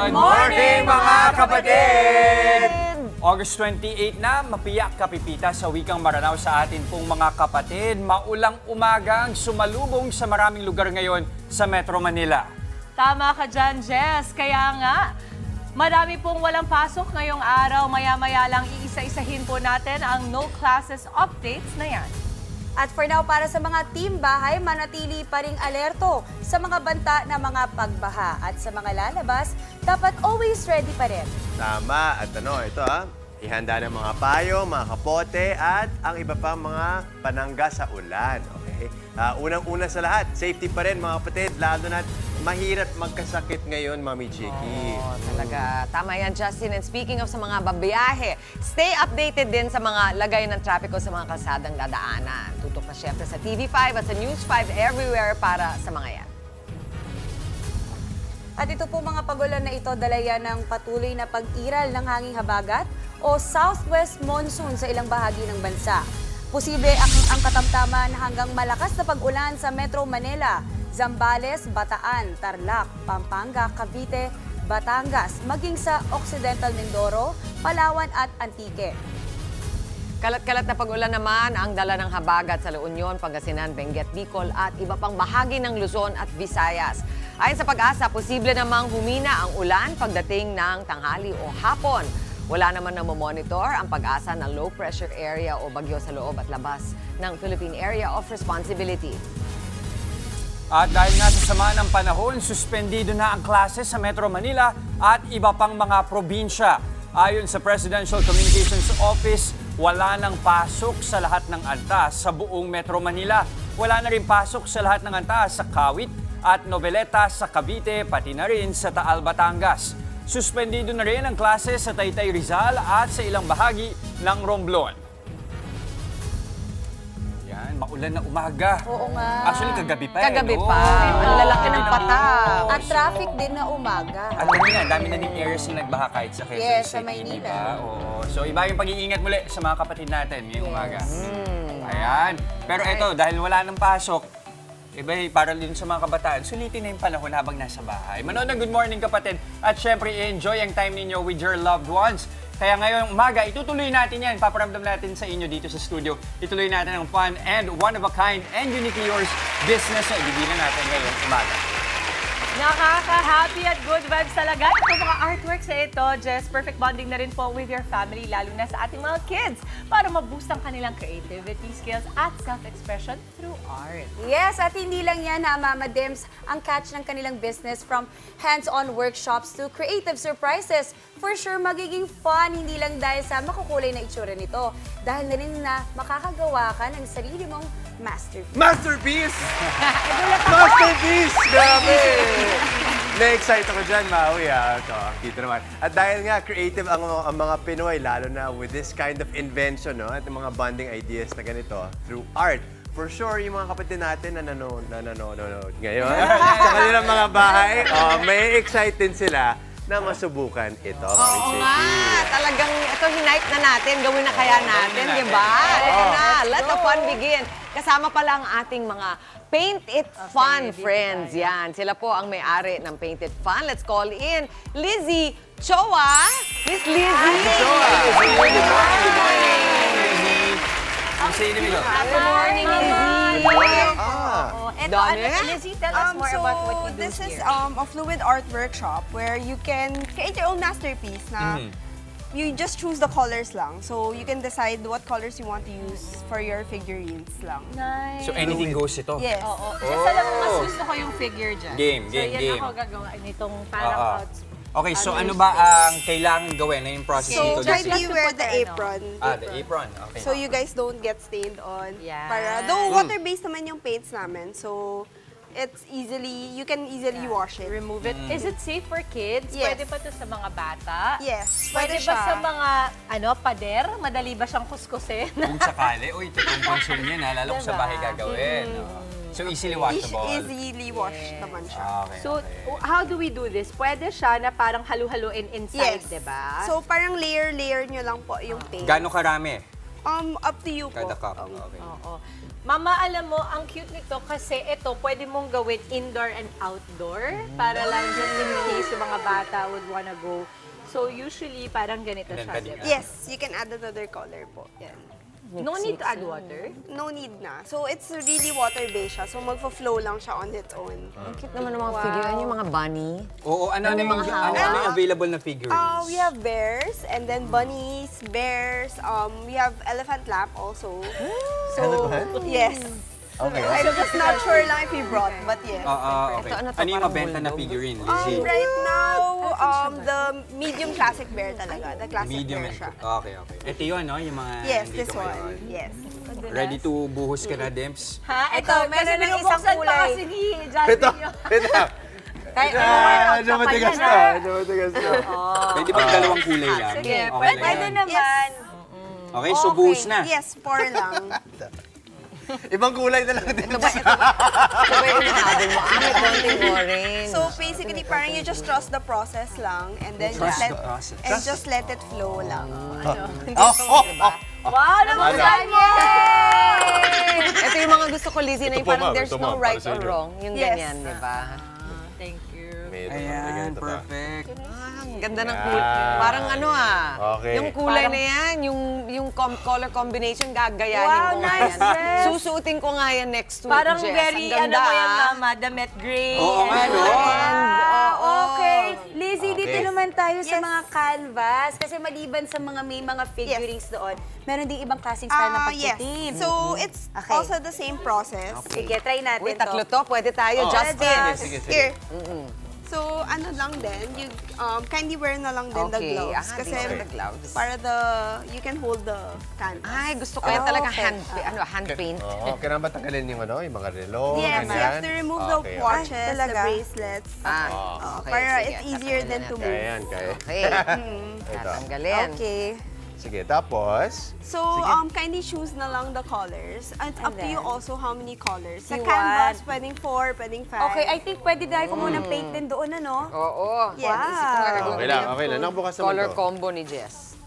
Good morning mga kapatid! August 28 na, mapiyak kapipita sa wikang Maranao sa atin pong mga kapatid. Maulang umaga ang sumalubong sa maraming lugar ngayon sa Metro Manila. Tama ka dyan, Jess. Kaya nga, marami pong walang pasok ngayong araw. Maya-maya lang iisa-isahin po natin ang no classes updates na yan. At for now, para sa mga team bahay, manatili pa ring alerto sa mga banta na mga pagbaha. At sa mga lalabas, dapat always ready pa rin. Tama. At ito ihanda ng mga payo, mga kapote, at ang iba pang mga panangga sa ulan. Okay? Unang-una sa lahat, safety pa rin mga kapatid, lalo na mahirap magkasakit ngayon, Mami Chiki. Oo, talaga. Tama yan, Justin. And speaking of sa mga babiyahe, stay updated din sa mga lagay ng trapiko sa mga kalsadang dadaanan. Tutok na syempre sa TV5 at sa News 5 everywhere para sa mga yan. At ito po mga pagulan na ito, dalayan ng patuloy na pag-iral ng hanging habagat o southwest monsoon sa ilang bahagi ng bansa. Posible ang katamtaman hanggang malakas na pag-ulan sa Metro Manila, Zambales, Bataan, Tarlac, Pampanga, Cavite, Batangas, maging sa Occidental Mindoro, Palawan at Antique. Kalat-kalat na pag-ulan naman ang dala ng habagat sa La Union, Pangasinan, Benguet, Bicol at iba pang bahagi ng Luzon at Visayas. Ayon sa Pag-asa, posible namang humina ang ulan pagdating ng tanghali o hapon. Wala naman na monitor ang Pag-asa ng low pressure area o bagyo sa loob at labas ng Philippine Area of Responsibility. At dahil nga sa sama ng panahon, suspendido na ang klase sa Metro Manila at iba pang mga probinsya. Ayon sa Presidential Communications Office, wala nang pasok sa lahat ng antas sa buong Metro Manila. Wala na rin pasok sa lahat ng antas sa Kawit at Noveleta sa Cavite, pati na rin sa Taal, Batangas. Suspendido na rin ang klase sa Taytay, Rizal at sa ilang bahagi ng Romblon. Yan, maulan na umaga. Oo nga. Actually, kagabi pa. Kagabi no? pa. Ang lalaki ng patak. At traffic din na umaga. At yun nga, dami na din areas na nagbaha kahit sa Quezon Yes, City, sa Maynila. diba? Oo. So, iba yung pag-iingat muli sa mga kapatid natin ngayong umaga. Ayan. Pero ito, dahil wala nang pasok, iba para din sa mga kabataan, sulitin na yung panahon habang nasa bahay. Manood ng Good Morning Kapatid at syempre enjoy ang time ninyo with your loved ones. Kaya ngayong umaga, itutuloy natin yan. Paparamdam natin sa inyo dito sa studio. Ituloy natin ang fun and one-of-a-kind and uniquely yours business na ibibilan natin ngayong umaga. Nakaka-happy at good vibes talaga. Ito mga artworks na ito, Jess, perfect bonding na rin po with your family, lalo na sa ating mga kids, para ma-boost ang kanilang creativity skills at self-expression through art. Yes, at hindi lang yan ha, Mama Dims, ang catch ng kanilang business from hands-on workshops to creative surprises. For sure, magiging fun, hindi lang dahil sa makukulay na itsura nito. Dahil na rin na makakagawa ka ng sarili mong masterpiece. Masterpiece! Masterpiece! Grabe! Na-excite ako dyan, Maui. Ito, kita naman. At dahil nga, creative ang mga Pinoy, lalo na with this kind of invention, no? At yung mga bonding ideas na ganito through art. For sure, yung mga kapatid natin na nanonood ngayon sa kanilang mga bahay, may excite din sila na masubukan ito. Oo nga, talagang ito hinipe na natin, gawin na kaya natin, di ba? Ito na, let the fun begin. Kasama pala ang ating mga Paint It Fun friends. Yan, sila po ang may-ari ng Paint It Fun. Let's call in Lizzie Choa. Miss Lizzie. Good morning, Lizzie. Ito, Dami. Lizzie, tell us more about what you do this is here. a fluid art workshop where you can create your own masterpiece na you just choose the colors lang. So you can decide what colors you want to use for your figurines lang. Nice. So anything goes ito? Yes. Oo. Jess, alam mo, mas gusto ko yung figure dyan. Game. So yan ako gagawa nitong parang outs. Okay, so ano ba ang kailangan gawin na yung process So dito? kindly to wear put the the apron. The apron. Okay. So you guys don't get stained on. Yan. Para, though water-based naman yung paints namin. So it's you can easily wash it. Remove it. Is it safe for kids? Yes. Pwede ba to sa mga bata? Yes, Pwede pwede ba siya. sa mga pader? Madali ba siyang kuskusin? Kung sakali, uy, ito yung concern niya na, lalo kung sa Diba? bahay gagawin. Oo. So easily washable. Easily washed naman siya. Okay, So, okay. how do we do this? Pwede siya na parang halu-haluin inside, Yes. di ba? So parang layer-layer nyo lang po yung paint. Gaano karami? Up to you po. Kada cup. Okay. Oo. Mama, alam mo, ang cute nito kasi ito, pwede mong gawin indoor and outdoor para lang just in case yung mga bata would wanna go. So, usually, parang ganito And then siya, pwede diba? Yes, you can add another color po. Yan. No need to add water. No need na. So, it's really water-based siya. So, magfa-flow lang siya on its own. Ang cute naman ng mga figure. Yan yung mga bunny. Oo, ano yung available na figurines? We have bears, and then bunnies, bears. We have elephant lap also. So, yes. Okay. I'm just not sure lang if we brought, but yes. Okay. Ito, ano to, Ano yung parang mabenta na bulldog? figurine, Lizzie? Right now, the medium classic bear talaga. The classic Medium bear and siya. Okay. Ito yun, no? Yung mga Yes, nandito this one. ngayon. Yes. Ready to buhos ka na, Demps? Ha? Ito, meron ng isang binubuksan pa kulay. kasi ni Justin yun. Medyo matigas na. Medyo matigas na. Pwede ba dalawang kulay lang? Sige, Okay lang Pwede yan. naman. Okay, so buhos na. Yes, pour lang. Ibang kulay na lang din. Ito ba yung hinahabol mo? May konting orange. So basically, parang you just trust the process lang, and then Trust just the process. and just let it flow lang. Wow, naman mo! Ito yung mga gusto ko, Lizzie, na yung parang there's no right or wrong. Yung Yes. ganyan, di ba? Thank you. Ayan, perfect. Ang ganda ng kulay. Parang ano Okay. yung kulay na yan, yung color combination, gagayahin Wow, ko nga nice yan. dress. Susuotin ko nga yan next week, Parang Jess. very, Ang ano ganda, mo yan, ah. Mama, damit gray. Oo nga, no? Okay. Lizzie, dito Okay. naman tayo sa Yes. mga canvas. Kasi maliban sa mga may mga figurines doon, meron ding ibang klaseng style ng Yes. pagtitib. So it's Okay. also the same process. Sige, try natin Uy, to. tatlo to. Pwede tayo, Justin. Sige, sige. Here. So ano lang din, you kindly wear na lang din the Okay. gloves Ah, kasi these are the gloves. para you can hold the canvas. Ay, gusto ko yan talaga hand paint. Oo, kailangan ba tanggalin yung mga relo, Yes, you have to remove the Okay, watches, Ay, the talaga? bracelets. Okay, Para sige, it's easier tatanggalin than to natin. move. Kaya yan, kaya. Okay. Ito. Tatanggalin. Okay. Sige, tapos, So, kindly choose na lang the colors. And it's up to you then? also how many colors. Sa You canvas, want? pwedeng 4, pwedeng 5. Okay, I think pwede dahil ko munang paint din doon, ano? Oo. Yes. Isip ko nga gagawin okay ko lang, yung okay lang. Nakabukas naman color to. combo ni Jess.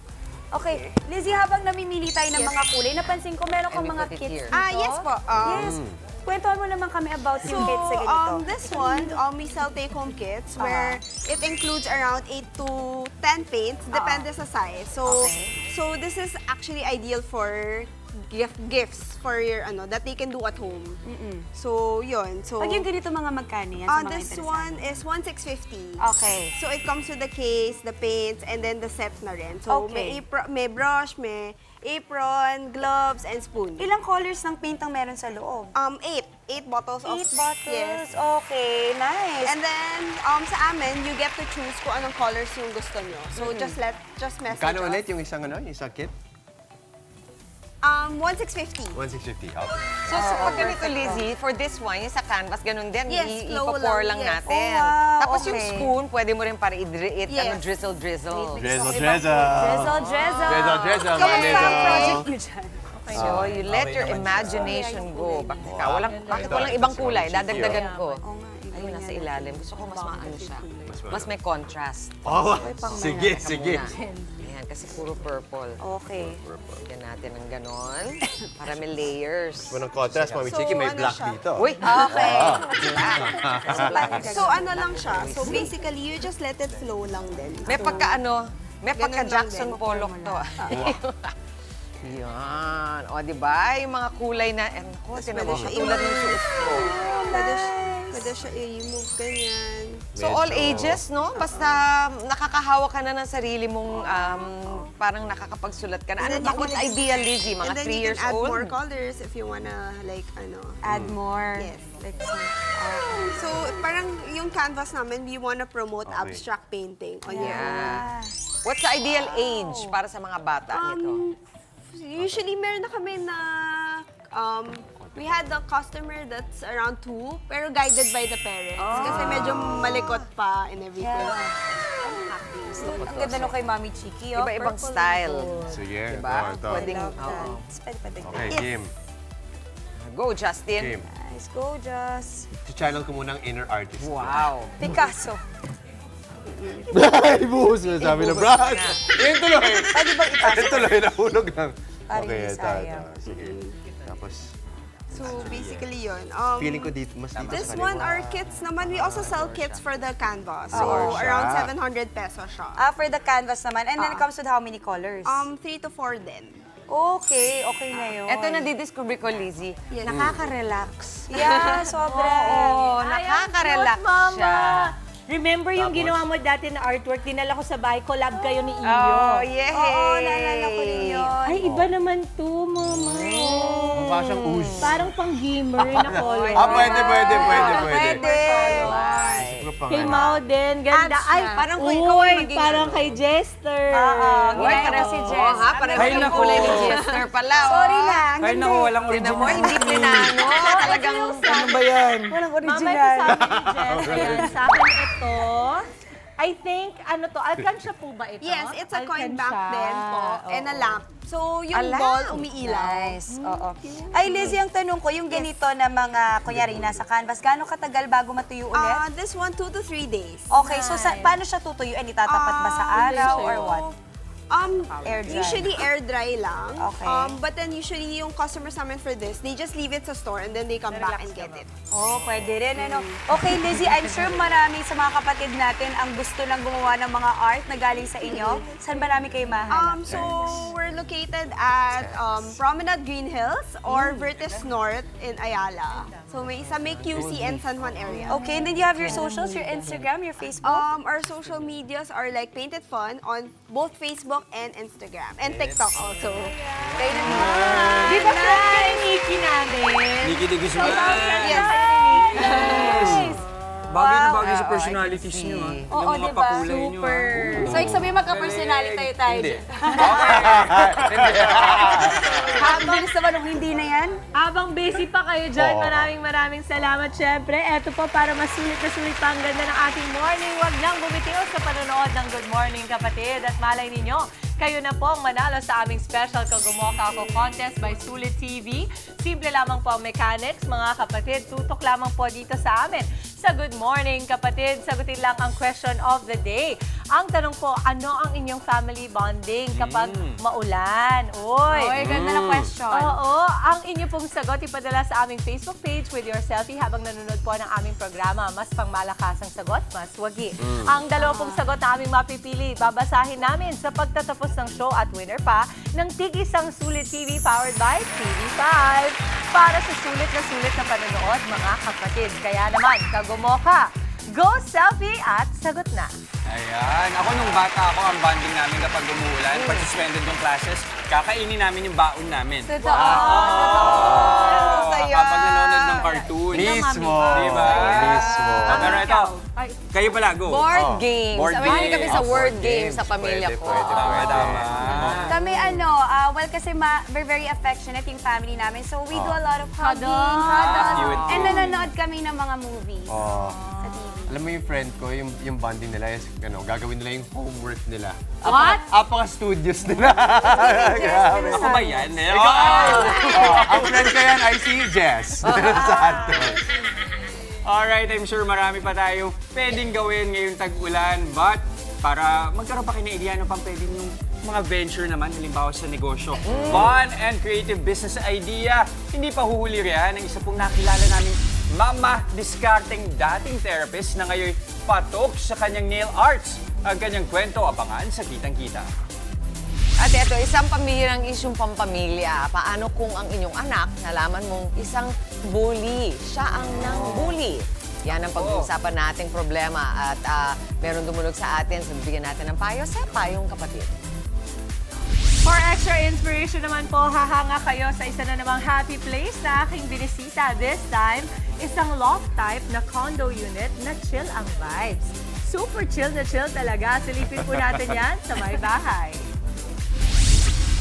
Okay, Lizzie, habang namimili tayo ng mga kulay, napansin ko meron kang And we mga put it kits here. dito. Yes po. Yes. Kwentuhan mo naman kami about So, yung kits sa ganito. this one, we sell take-home kits where it includes around 8 to 10 paints, depende sa size. So, so this is actually ideal for gifts for your that they can do at home. So, yun. So, Pag yung ganito mga magkano yan sa mga this interesado? one is 1,650. Okay. So, it comes with the case, the paints, and then the set na rin. So, Okay. may brush, may apron, gloves, and spoon. Ilang colors ng paint ang meron sa loob? 8 bottles of... 8 bottles. Yes. Okay, nice. And then, sa amin, you get to choose kung anong colors yung gusto nyo. So, just message kano us. ulit yung isang kit? 1,650. 1,650. Okay. So, pag ganito, Lizzie, for this one, yung sa canvas, ganun din. Yes, flow Ipo-pour lang, lang yes. natin. Oh, wow, Tapos yung okay. spoon, pwede mo rin para Yes. drizzle. Drizzle, Drizzle, drizzle. drizzle. Drizzle, Kamusta ang drizzle. project nyo dyan? So, you let your imagination go. Bakit walang ibang kulay? Dadagdagan ko. Ayun, nasa ilalim. Gusto ko mas maano siya. Mas may contrast. Oh, sige, Teka sige. muna. Ayan, kasi puro purple. Okay. Lagyan natin ng ganon. Para may layers. Walang contrast, Mami So, Chiki, may ano black siya? dito. Uy! Okay. So, ano lang siya. So, basically, you just let it flow lang din. May pagka may Ganun pagka lang Jackson din. Pollock to. Yan. O, di ba? Yung mga kulay na, ko, tinan mo, pwede siya tulad ng suot ko. Pwede siya i-remove ganyan. So, all ages, no? Basta nakakahawa ka na ng sarili mong parang nakakapagsulat ka na. Ano And then ba? you What can- idea, Lizzie? Mga And then 3 you years can add old? more colors if you wanna, like, Add more. Yes. Like, So, parang yung canvas namin, we wanna promote abstract painting on your own. Yeah. What's the ideal age para sa mga bata nito? Usually, meron na kami na, we had a customer that's around 2, pero guided by the parents. Kasi medyo malikot pa and everything. ang ganda nung kay Mami Chiki, oh. Iba-ibang Purple style. Sige, Diba? ito. Pwedeng, Love oo. that. Pwede pa dagdag. Okay, Yes. game. Go, Justin. Game. Nice, go, Just. Channel ko muna ang inner artist. Wow. Picasso. Ay, buhos na sabi na, Brad. Yan tuloy. Pwede bang ipasok? Yan tuloy, nahulog lang. Paring Okay, Bisaya. Sige. Tapos, So basically yun. feeling ko dito, mas dito This sa one, kaliwa. our kits naman, we also sell kits for the canvas. So Or siya. around 700 pesos siya. For the canvas naman. And then it comes with how many colors? 3 to 4 din. Okay na yun. Ito na-discover ko, Lizzie. Yes. Nakaka-relax. Yeah, sobra. Oo, Ay, nakaka-relax ang cute, Mama. siya. Remember yung ginawa mo dati na artwork, dinala ko sa bahay, collab kayo ni Iyo. Oh, yay! Oo, naalala ko rin yun. Ay, iba naman to, Mama. Mukha siyang ooze. Parang pang-gamer na color. Pwede. Kay Mao din, ganda. Abs Ay, na. parang Uy, ikaw ay maging parang ano. kay Jester. Uy, Ginaya parang ko si Oo Jess. nga, parang Ay, yung nako. kulay ni Jester pala. Sorry na, ang Ay, ganda. naku, walang Tignan mo, original. hindi plinano. Talagang Ano ba yan? Walang Mama, ito original. sa akin ni Jess. Ayan, sa akin ito. I think, ano to, alkansya po ba ito? Yes, it's a coin bank Alkansya. din po. And a Oo. lamp. So yung A lamp. ball umiilaw. Nice, oo. Ay, Lizzie, ang tanong ko, yung ganito na mga, kunyari, nasa canvas, gaano katagal bago matuyo ulit? This one, 2 to 3 days. Okay, so paano siya tutuyuan? Itatapat ba sa araw or what? Air dry. Usually air dry lang. Okay. But then usually yung customers namin for this, they just leave it sa store and then they come back and get it. Oh, pwede rin, ano. Okay, Lizzie, I'm sure marami sa mga kapatid natin ang gusto lang gumawa ng mga art na galing sa inyo. Saan ba namin kayo mahanap? So we're located at Promenade Green Hills or Vertis North in Ayala. So may QC and San Juan area. Okay, and then you have your socials, your Instagram, your Facebook? Our social medias are like Painted Fun on both Facebook and Instagram. And TikTok also. Kayo na Di ba friend kay Nikki namin? Nikki de Guzman. Yes. Yes. Bagay na bagay sa personalities niyo, ha? Oo, Yung mga diba? pakulay niyo, ha? So, ibig sabihin magka-personality tayo Hindi. dyan. Hindi. Ang bilis naman nung hindi na yan. Habang busy pa kayo dyan, maraming salamat. Siyempre, eto po para masulit na sulit pa ang ganda ng ating morning. Huwag nang bumitiw sa panonood ng Good Morning Kapatid. At malay ninyo, kayo na po ang manalo sa aming special Kagumoka Ako Contest by Sulit TV. Simple lamang po ang mechanics, mga kapatid. Tutok lamang po dito sa amin. Sa Good Morning Kapatid, sagutin lang ang question of the day. Ang tanong po, ano ang inyong family bonding kapag maulan? Uy, ganda ng question. Oo, ang inyo pong sagot ipadala sa aming Facebook page with your selfie habang nanonood po ng aming programa. Mas pangmalakas ang sagot, mas wagi. Ang dalawa pong sagot na aming mapipili, babasahin namin sa pagtatapos ng show at winner pa ng tig-isang Sulit TV powered by TV5 para sa sulit na panonood, mga kapatid. Kaya naman, Kagumoka, go selfie at sagot na. Ayan. Ako nung bata ako, ang bonding namin kapag umuulan, pag suspended yung classes, kakainin namin yung baon namin. Totoo. Kapag nanonood ng cartoon. Mismo. Diba? Mismo. Pero ito, kayo pala, go. Board games. Board Mahilig kami sa games. word Board games sa games. pamilya Pwede, ko. pwede. Tama. Kami well kasi we're very affectionate yung family namin. So we do a lot of hugging, Cute. and nanonood kami ng mga movies Oh. sa TV. Alam mo yung friend ko, yung bonding nila is, gagawin nila yung homework nila. What? Apaka-studios nila. Grabe. Ako ba yan? Ang friend ko yan ay si Jess. Santos. Alright, I'm sure marami pa tayong pwedeng gawin ngayong tag-ulan. But para magkaroon pa kayo ng idea ano pang pwedeng yung mga venture naman, halimbawa sa negosyo. Fun and creative business idea. Hindi pa huhuli riyan ang isa pong nakilala namin Mama Discarding dating therapist na ngayon patok sa kanyang nail arts. Ang kanyang kwento, abangan sa Kitang-Kita. At ito, isang pamilya ng isyong pampamilya. Paano kung ang inyong anak, nalaman mong isang bully, siya ang nang bully? Yan ang pag-uusapan nating problema. At meron dumulog sa atin, so bibigyan natin ng payo sa Payong Kapatid. For extra inspiration naman po, hahanga kayo sa isa na namang happy place na aking binisita. This time, isang loft type na condo unit na chill ang vibes. Super chill na chill talaga. Silipin po natin yan sa may bahay.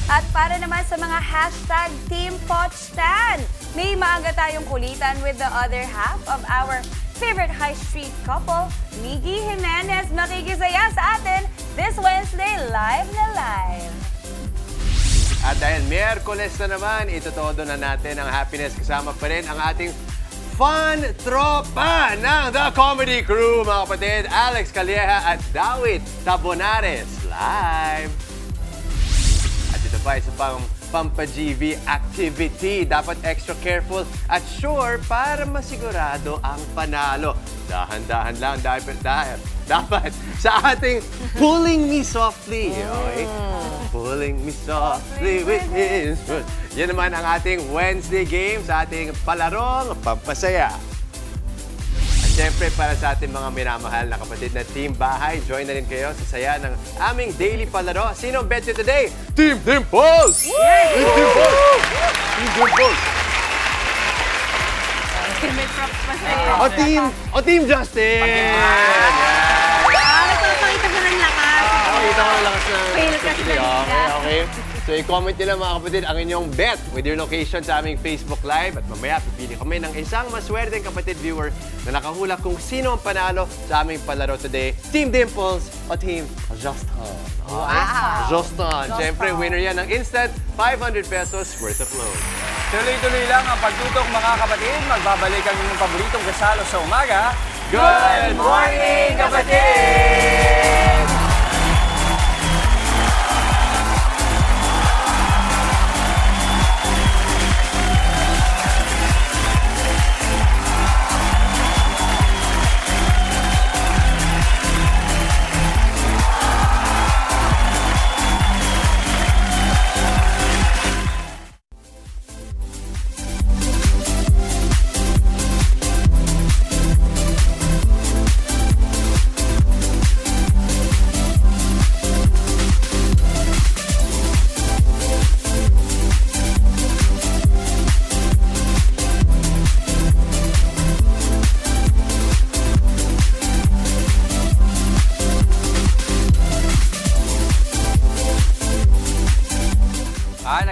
At para naman sa mga hashtag Team Pochtan, may maaga tayong kulitan with the other half of our favorite high street couple, Miggy Jimenez, makikisaya sa atin this Wednesday, live na live. At dahil Miyerkules na naman, itotodo na natin ang happiness kasama pa rin ang ating fun tropa ng The Comedy Crew, mga kapatid, Alex Calleja at Dawit Tabonares, live. At ito pa, isa pang pampa-GV activity. Dapat extra careful at sure para masigurado ang panalo. Dahan-dahan lang dahil dapat sa ating Pulling Me Softly. Okay? Pulling Me Softly with his foot. Yan naman ang ating Wednesday game sa ating palarong pampasaya. Siyempre, para sa ating mga minamahal na kapatid na Team Bahay, join na rin kayo sa saya ng aming daily palaro. Sino ang bet nyo today? Team Dimples! Team Dimples! Team Dimples! May props pa sa'yo. O Team Justin! Nagpapakita ko ng lakas. Pakita ko ang lakas ng... Fail ka Sige, okay. So, i-comment nyo lang mga kapatid ang inyong bet with your location sa aming Facebook Live at mamaya pipili kami ng isang maswerteng kapatid viewer na nakahula kung sino ang panalo sa aming palaro today. Team Dimples o Team Justin. Wow! Justin. Siyempre, winner yan ng instant 500 pesos worth of loan. Tuloy-tuloy lang ang pagtutok mga kapatid. Magbabalik ang inyong paboritong kasalo sa umaga. Good morning, kapatid!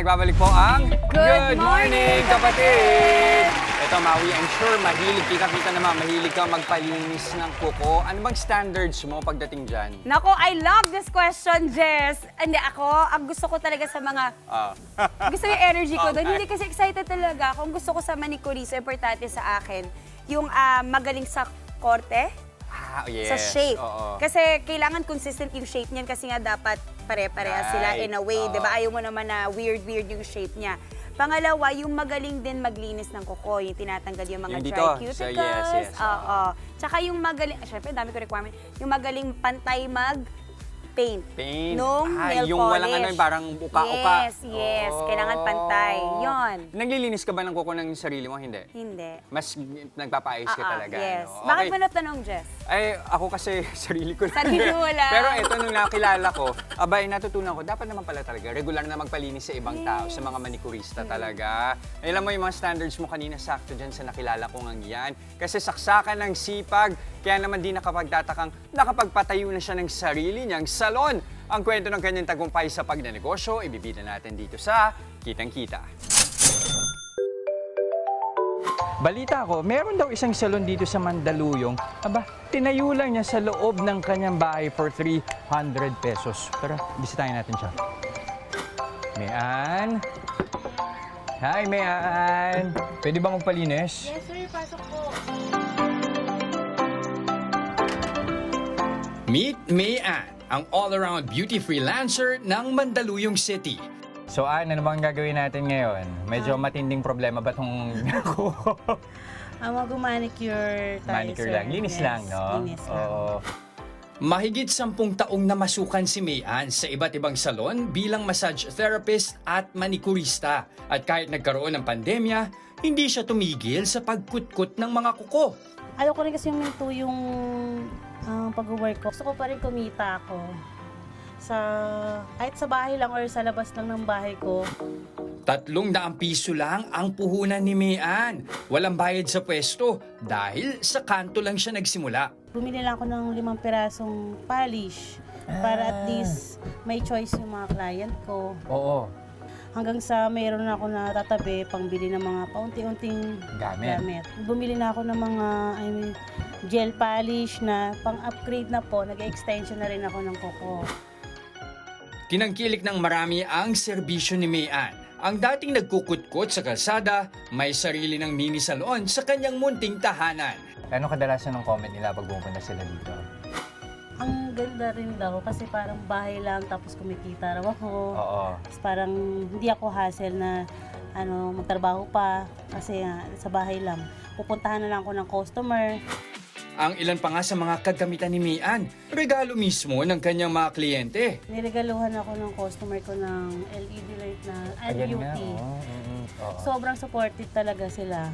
Nagbabalik po ang Good morning, kapatid! Ito, Maui, I'm sure mahilig, kita naman, mahilig ka magpalinis ng kuko. Ano bang standards mo pagdating dyan? Nako, I love this question, Jess. Hindi, ako, ang gusto ko talaga sa mga... gusto yung energy ko doon. Hindi kasi excited talaga. Kung gusto ko sa manicurista, importante sa akin, yung magaling sa korte, Yes. sa shape. Oo. Kasi kailangan consistent yung shape niyan kasi nga dapat pare-pareha sila in a way, Oo. 'di ba? Ayaw mo naman na weird yung shape niya. Pangalawa, yung magaling din maglinis ng kuko, yung tinatanggal yung mga Yung dry dito. cuticles. So, yes. Oo. Tsaka yung magaling, syempre dami ko requirement, yung magaling pantay paint. Nung nail yung polish. walang ano, parang uka-uka. Yes. Oh. Kailangan pantay. Yon. Naglilinis ka ba ng kuko ng sarili mo? Hindi. Hindi. Mas nagpapaayos ka talaga. Yes. No? Bakit Okay. mo natanong, Jess? Ay, ako kasi sarili ko lang. Sarili mo lang. Pero ito, nung nakilala ko, abay, natutunan ko, dapat naman pala talaga, regular na magpalinis sa ibang tao, sa mga manikurista talaga. Alam mo, yung mga standards mo kanina, sakto dyan sa nakilala ko ngang yan. Kasi saksakan ng sipag, kaya naman di nakapagtatakang nakapagpatayo na siya ng sarili niyang salon. Ang kwento ng kanyang tagumpay sa pagnenegosyo, ibibida natin dito sa Kitang Kita. Balita ko, meron daw isang salon dito sa Mandaluyong. Aba, tinayo lang niya sa loob ng kanyang bahay for 300 pesos. Tara, bisitahin natin siya. Mayan. Hi, Mayan. Pwede ba magpalinis? Yes, sir. Pasok po. Meet Mayan, ang all-around beauty freelancer ng Mandaluyong City. So, ano bang gagawin natin ngayon? Medyo matinding problema ba itong Mag-manicure tayo, manicure sir. lang? Linis Yes, lang, no? Linis lang. Oo. Mahigit 10 taong namasukan si Mayan sa iba't ibang salon bilang massage therapist at manikurista. At kahit nagkaroon ng pandemya, hindi siya tumigil sa pagkutkot ng mga kuko. Ayaw ko rin kasi huminto yung pag-work ko. Gusto ko pa rin kumita ako. Kahit sa bahay lang or sa labas lang ng bahay ko. 300 piso lang ang puhunan ni Mayan. Walang bayad sa pwesto dahil sa kanto lang siya nagsimula. Bumili lang ako ng 5 pirasong polish para at least may choice yung mga client ko. Oo. Hanggang sa mayroon na ako na tatabi pangbili ng mga paunti-unting Gamit. Bumili na ako ng mga gel polish na pang-upgrade na po. Nag-extension na rin ako ng kuko. Tinangkilik ng marami ang serbisyo ni Mayan. Ang dating nagkukutkot sa kalsada, may sarili ng mini salon sa kanyang munting tahanan. Ano kadalasan ng comment nila pag pumunta sila dito? Ang ganda rin daw kasi parang bahay lang tapos kumikita raw ako. Oo. Tapos parang hindi ako hassle na magtrabaho pa kasi sa bahay lang. Pupuntahan na lang ako ng customer. Ang ilan pa nga sa mga kagamitan ni Mayan, regalo mismo ng kanyang mga kliyente. Niregaluhan ako ng customer ko ng LED light na LUT. Sobrang supportive talaga sila.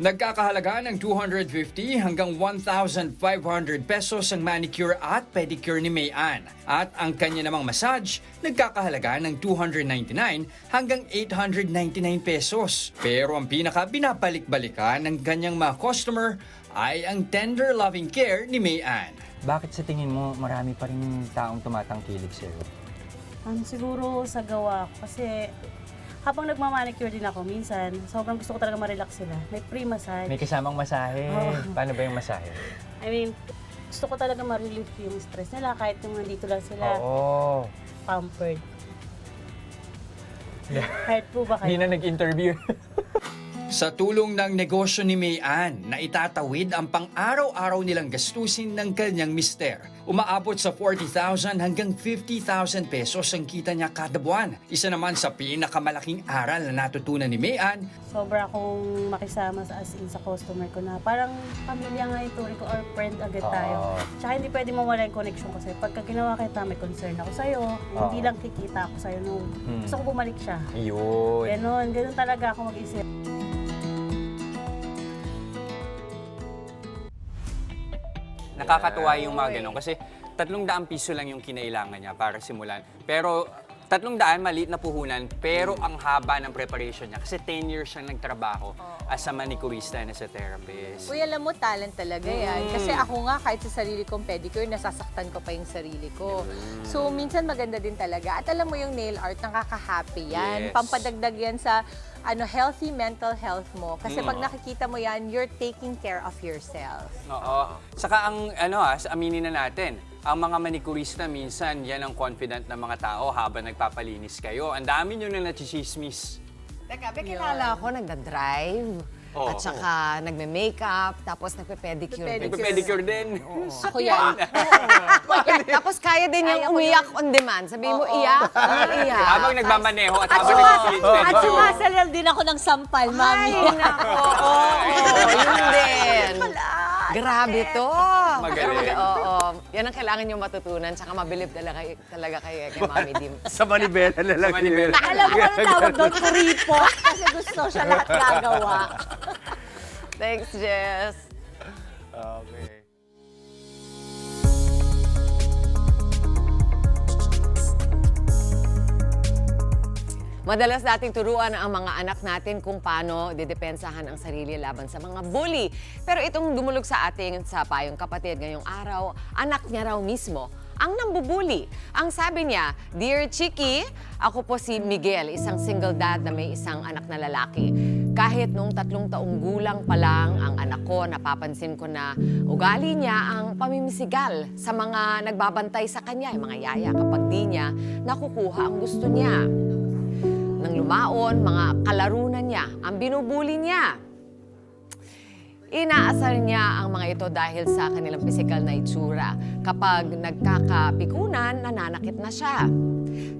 Nagkakahalaga ng 250 hanggang 1,500 pesos ang manicure at pedicure ni Mayan. At ang kanya namang massage, nagkakahalaga ng 299 hanggang 899 pesos. Pero ang pinaka binabalik-balikan ng kanyang mga customer ay ang tender loving care ni Mayan. Bakit sa tingin mo marami pa rin taong tumatangkilik sa'yo? Siguro sa gawa ko kasi habang nagmamanicure din ako, minsan, sobrang gusto ko talaga ma-relax sila. May free massage. May kasamang masahe. Oo. Paano ba yung masahe? I mean, gusto ko talaga ma-relieve yung stress nila kahit yung nandito lang sila, Oo. pampered. Heart po ba Hindi kayo? na nag-interview. Sa tulong ng negosyo ni Mayan na itatawid ang pang-araw-araw nilang gastusin ng kanyang mister. Umaabot sa 40,000 hanggang 50,000 pesos ang kita niya kada buwan. Isa naman sa pinakamalaking aral na natutunan ni Mayan, Sobra akong makisama as in sa customer ko na parang pamilya nga ito ko or friend agad tayo. Tsaka hindi pwede mawala yung connection kasi pagka ginawa kita may concern ako sa'yo, hindi lang kikita ako sa'yo. No. Gusto ko bumalik siya. Yun. Ganun talaga ako mag-isip. nakakatuwa yung mga ganun. Kasi 300 piso lang yung kinailangan niya para simulan. Pero 300, maliit na puhunan, pero ang haba ng preparation niya. Kasi 10 years siyang nagtrabaho as a manicurista and as a therapist. Uy, alam mo, talent talaga yan. Kasi ako nga, kahit sa sarili kong pedicure, nasasaktan ko pa yung sarili ko. So, minsan maganda din talaga. At alam mo yung nail art, nakaka-happy yan. Yes. Pampadagdag yan sa healthy mental health mo. Kasi pag nakikita mo yan, you're taking care of yourself. Oo. Saka ang, aminin na natin, ang mga manicurista minsan, yan ang confident ng mga tao habang nagpapalinis kayo. Ang dami nyo na nachichismis. Teka, kilala ako, nagda-drive. Oo. At saka nagme-makeup, tapos nagpe-pedicure. Nagpe-pedicure din. Ako yan. Tapos kaya din yung umiyak on demand. Sabihin mo, iyak, iyak. Habang nagmamaneho at habang nagpapalinis. At sumasalal din ako ng sampal, mami. Ay, nako. Yun din. Grabe to. Magaling. Oo. Yan ang kailangan nyo matutunan. Tsaka mabilib talaga kay Mami Dim. Sa Manibela na lang. Sa Manibela. Alam mo ano tawag doon? Kuripo. Kasi gusto siya lahat gagawa. Thanks, Jess. Okay. Madalas nating turuan ang mga anak natin kung paano didepensahan ang sarili laban sa mga bully. Pero itong dumulog sa ating sa payong kapatid ngayong araw, anak niya raw mismo ang nambubuli. Ang sabi niya, "Dear Chiki, ako po si Miguel, isang single dad na may isang anak na lalaki. Kahit noong 3 taong gulang pa lang ang anak ko, napapansin ko na ugali niya ang pamimisigal sa mga nagbabantay sa kanya, yung mga yaya, kapag di niya nakukuha ang gusto niya. Nang lumaon, mga kalarunan niya ang binubuli niya. Inaasar niya ang mga ito dahil sa kanilang pisikal na itsura. Kapag nagkakapikunan, nananakit na siya.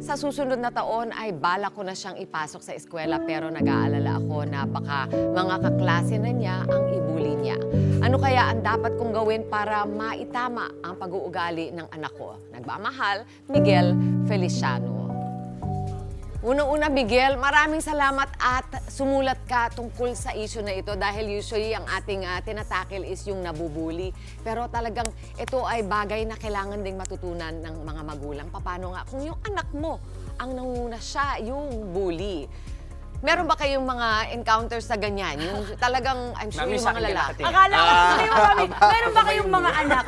Sa susunod na taon ay balak ko na siyang ipasok sa eskwela pero nag-aalala ako na baka mga kaklase na niya ang ibuli niya. Ano kaya ang dapat kong gawin para maitama ang pag-uugali ng anak ko? Nagmamahal, Miguel Feliciano." Unang-una, Miguel, maraming salamat at sumulat ka tungkol sa issue na ito dahil usually ang ating tinatakil is yung nabubuli. Pero talagang ito ay bagay na kailangan ding matutunan ng mga magulang. Paano nga kung yung anak mo ang nanguna siya, yung bully? Meron ba kayong mga encounters sa ganyan? Yung talagang, I'm sure Mami, yung sa mga akin lalaki. ka Akala ko sa'yo, mami. Meron ba kayong mga anak?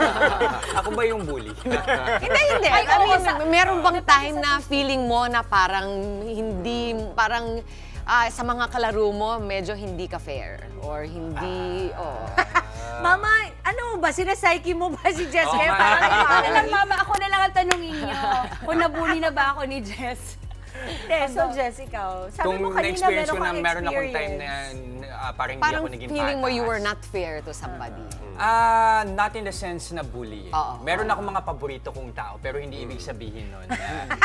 Ako ba yung bully? Hindi. Ay, I mean, oo, meron bang time na feeling mo na parang hindi, parang sa mga kalaro mo, medyo hindi ka fair? Or hindi, Mama, ano ba? Sinasayki mo ba si Jess? Oo, Kaya ma. parang ako na lang, mama, ako na lang ang tanongin niyo. Kung nabuli na ba ako ni Jess? So, Jessica, sabi Kung mo kanina na-experience ko na kang meron akong time experience. na parang hindi Parang ako naging feeling mo you patas. were not fair to somebody. Not in the sense na bully. Oo. Meron akong mga paborito kong tao, pero hindi ibig sabihin nun na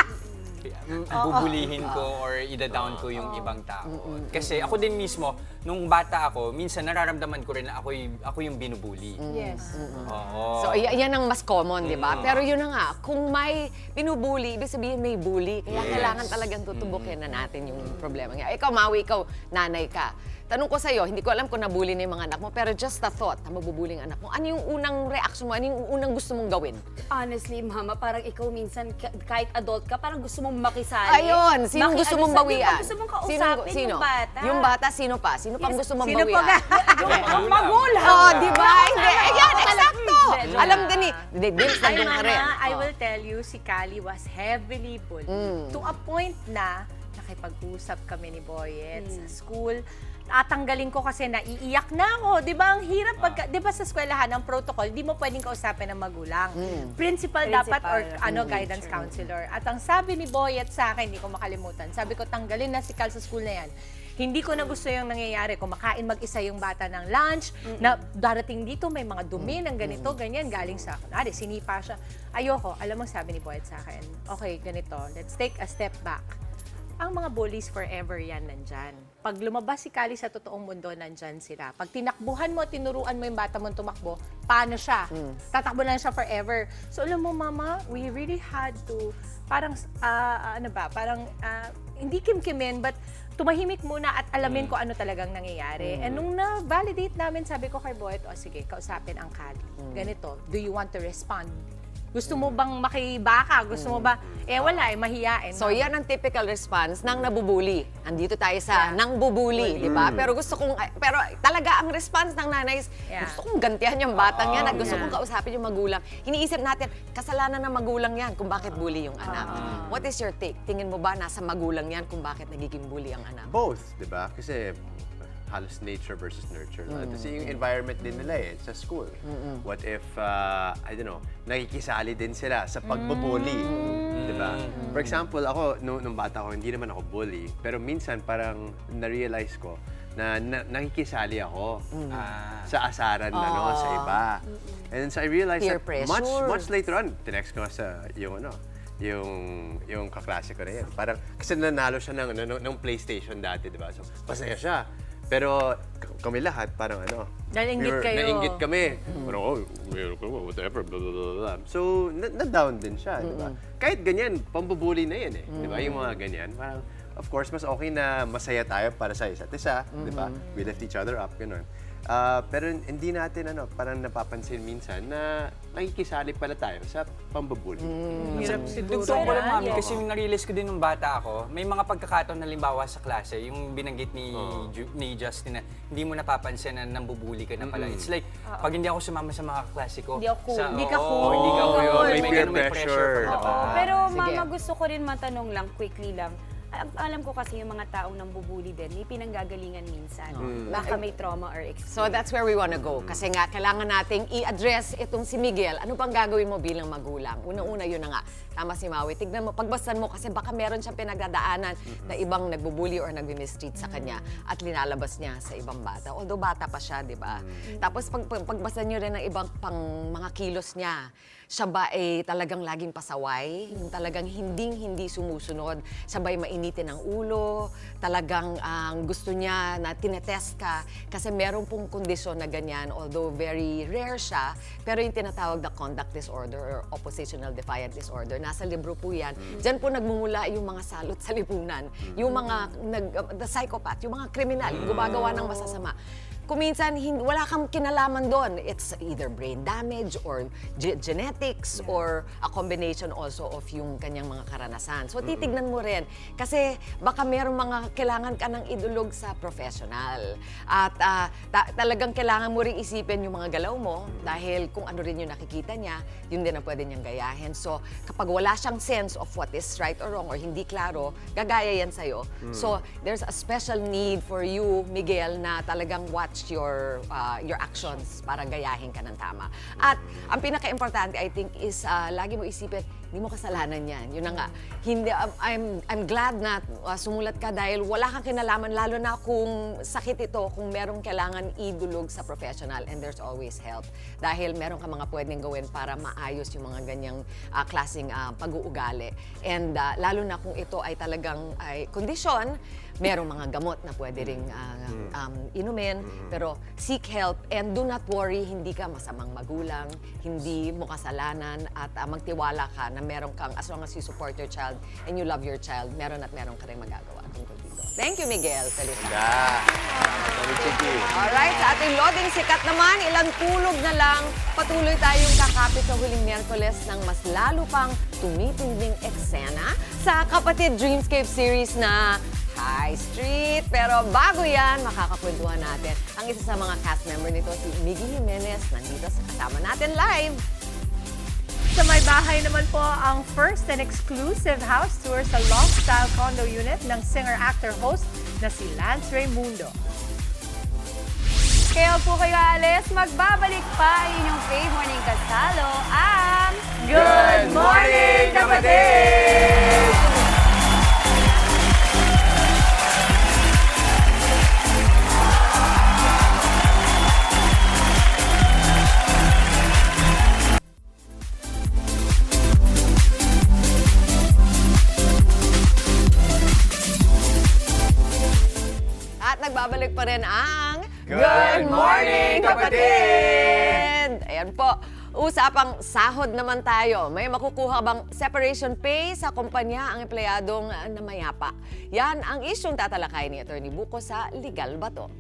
bubulihin ko or ida-down ko yung ibang tao. Kasi ako din mismo, nung bata ako, minsan nararamdaman ko rin na ako yung binubuli. Yes. Oo. So, yan ang mas common, di ba? Pero yun na nga, kung may pinubuli, ibig sabihin may bully. Kaya kailangan talagang tutubukin na natin yung problema niya. Ikaw, Maui, ikaw, nanay ka. Tanong ko sa'yo, hindi ko alam kung nabully na yung mga anak mo, pero just a thought na mabubuli ang anak mo. Ano yung unang reaction mo? Ano yung unang gusto mong gawin? Honestly, Mama, parang ikaw minsan, kahit adult ka, parang gusto mong makisali. Ayun, sinong gusto mong bawian? Gusto mong kausapin yung bata. Yung bata, sino pa? Sino pang gusto mong Sino bawian? pa ang magulang? Oh, di ba? Hindi. Ayan, eksakto. Alam din ni Dims, Ay, nandun ka rin. Mama, I will tell you, si Kali was heavily bullied. To a point na nakipag-usap kami ni Boyet sa school. Tatanggalin ko kasi naiiyak na ako. Di ba ang hirap di ba sa eskwelahan ang protocol, di mo pwedeng kausapin ng magulang. Principal dapat or guidance counselor. At ang sabi ni Boyet sa akin, hindi ko makalimutan, sabi ko tanggalin na si Cal sa school na yan. Hindi ko na gusto yung nangyayari. Kumakain mag-isa yung bata ng lunch, na darating dito may mga dumi ng ganito, ganyan, galing sa akin. Sinipa siya. Ayoko. Alam mo sabi ni Boyet sa akin, okay, ganito, let's take a step back. Ang mga bullies forever yan nandyan. Pag lumabas si Kali sa totoong mundo, nandyan sila. Pag tinakbuhan mo, tinuruan mo yung bata mong tumakbo, paano siya? Tatakbo na siya forever. So alam mo, Mama, we really had to, parang, hindi kimkimin, but tumahimik muna at alamin ko ano talagang nangyayari. And nung na-validate namin, sabi ko kay Boyet, sige, kausapin ang Kali. Ganito, do you want to respond? Gusto mo bang makibaka? Gusto mo ba? Wala, mahiyain. So, yan ang typical response ng nabubuli. Andito tayo sa nang bubuli, di ba? Pero pero talaga ang response ng nanay is, gusto kong gantihan yung batang yan at gusto kong kausapin yung magulang. Iniisip natin, kasalanan ng magulang yan kung bakit bully yung anak. What is your take? Tingin mo ba nasa magulang yan kung bakit nagiging bully ang anak? Both, di ba? Kasi halos nature versus nurture. Kasi yung environment din nila sa school. What if, I don't know, nakikisali din sila sa pagbubully. Di ba? For example, ako, nung bata ko, hindi naman ako bully. Pero minsan parang na-realize ko na nakikisali ako sa asaran na sa iba. And so I realized Peer that much later on, tinext ko sa yung kaklase ko na yan. Parang, kasi nanalo siya ng PlayStation dati, di ba? So, pasaya siya. Pero kami lahat, parang Nainggit kayo. Nainggit kami. Parang, whatever, blah, blah, blah, blah. So, na-down din siya, di ba? Kahit ganyan, pambubuli na yan di ba? Yung mga ganyan. Parang, of course, mas okay na masaya tayo para sa isa't isa, di ba? We lift each other up, gano'n. Pero hindi natin parang napapansin minsan na nakikisali pala tayo sa pambubuli. Hirap siguro. Dugtong ko lang, Mami, kasi na-realize ko din nung bata ako, may mga pagkakataon na limbawa sa klase, yung binanggit ni Justin na hindi mo napapansin na nambubuli ka na pala. It's like, pag hindi ako sumama sa mga kaklase ko, Hindi ako cool. Hindi ka cool. Hindi ka cool. May peer pressure. Pero Sige. Mama, gusto ko rin matanong lang, quickly lang. Alam ko kasi yung mga taong nambubuli din, may pinanggagalingan minsan. Baka may trauma or experience. So that's where we wanna go. Kasi nga, kailangan nating i-address itong si Miguel. Ano bang gagawin mo bilang magulang? Unang-una, yun na nga. Tama si Maui. Tignan mo, pagbastan mo kasi baka meron siyang pinagdadaanan na ibang nagbubuli or nagmi-mistreat sa kanya at linalabas niya sa ibang bata. Although bata pa siya, di ba? Tapos pagbastan niyo rin ng ibang pang mga kilos niya. Siya ba talagang laging pasaway? Yung talagang hindi sumusunod? Sabay mainitin ang ulo? Talagang gusto niya na tinetest ka? Kasi meron pong kondisyon na ganyan, although very rare siya, pero yung tinatawag na conduct disorder or oppositional defiant disorder, nasa libro po yan. Diyan po nagmumula yung mga salot sa lipunan. Yung mga the psychopath, yung mga kriminal, gumagawa ng masasama. Kung minsan, wala kang kinalaman doon. It's either brain damage or genetics or a combination also of yung kanyang mga karanasan. So, titignan mo rin. Kasi baka merong mga kailangan ka ng idulog sa professional. At talagang kailangan mo rin isipin yung mga galaw mo dahil kung ano rin yung nakikita niya, yun din ang pwede niyang gayahin. So, kapag wala siyang sense of what is right or wrong or hindi klaro, gagaya yan sa'yo. So, there's a special need for you, Miguel, na talagang watch your actions para gayahin ka ng tama. At ang pinaka-importante, I think, is lagi mo isipin, Hindi mo kasalanan yan. Yun na nga. Hindi, I'm glad na sumulat ka dahil wala kang kinalaman, lalo na kung sakit ito, kung merong kailangan idulog sa professional, and there's always help. Dahil meron ka mga pwedeng gawin para maayos yung mga ganyang klaseng pag-uugali. And lalo na kung ito ay talagang kondisyon, merong mga gamot na pwede ring inumin. Pero seek help and do not worry, hindi ka masamang magulang, hindi mo kasalanan, at magtiwala ka na meron kang, as long as you support your child and you love your child, meron ka rin magagawa tungkol dito. Thank you, Miguel. Salita. Alright, sa ating loading sikat naman, ilang tulog na lang, patuloy tayong kakapit sa huling Miyerkules ng mas lalo pang tumitinding eksena sa Kapatid Dreamscape series na High Street. Pero bago yan, makakakwentuhan natin ang isa sa mga cast member nito, si Miggy Jimenez, nandito sa kasama natin live. Sa may bahay naman po ang first and exclusive house tour sa Loft-style condo unit ng singer-actor-host na si Lance Raimundo. Kaya po kayo alis, magbabalik pa ang inyong Fave Morning Kasalo, ang Good Morning, Kapatid! At nagbabalik pa rin ang Good Morning, Kapatid! Ayan po, usapang sahod naman tayo. May makukuha bang separation pay sa kumpanya ang empleyadong namayapa? Yan ang isyong tatalakay ni Atty. Buko sa Legal Bato.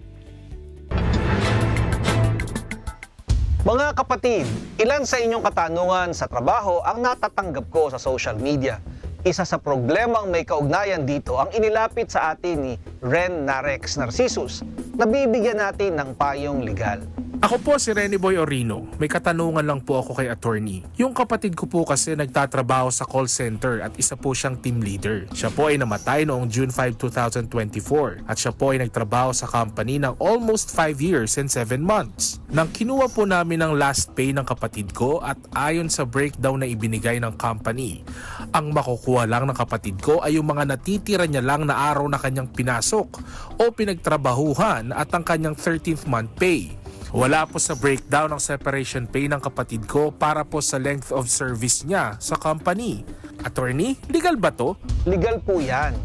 Mga kapatid, ilan sa inyong katanungan sa trabaho ang natatanggap ko sa social media? Isa sa problemang may kaugnayan dito ang inilapit sa atin ni Ren Narex Narcisus. Nabibigyan natin ng payong legal. Ako po si Rene Boy Orino. May katanungan lang po ako kay attorney. Yung kapatid ko po kasi nagtatrabaho sa call center at isa po siyang team leader. Siya po ay namatay noong June 5, 2024 at siya po ay nagtrabaho sa company ng almost 5 years and 7 months. Nang kinuha po namin ang last pay ng kapatid ko at ayon sa breakdown na ibinigay ng company, ang makukuha lang ng kapatid ko ay yung mga natitira niya lang na araw na kanyang pinasok o pinagtrabahuhan at ang kanyang 13th month pay. Wala po sa breakdown ng separation pay ng kapatid ko para po sa length of service niya sa company. Attorney, legal ba to? Legal po yan.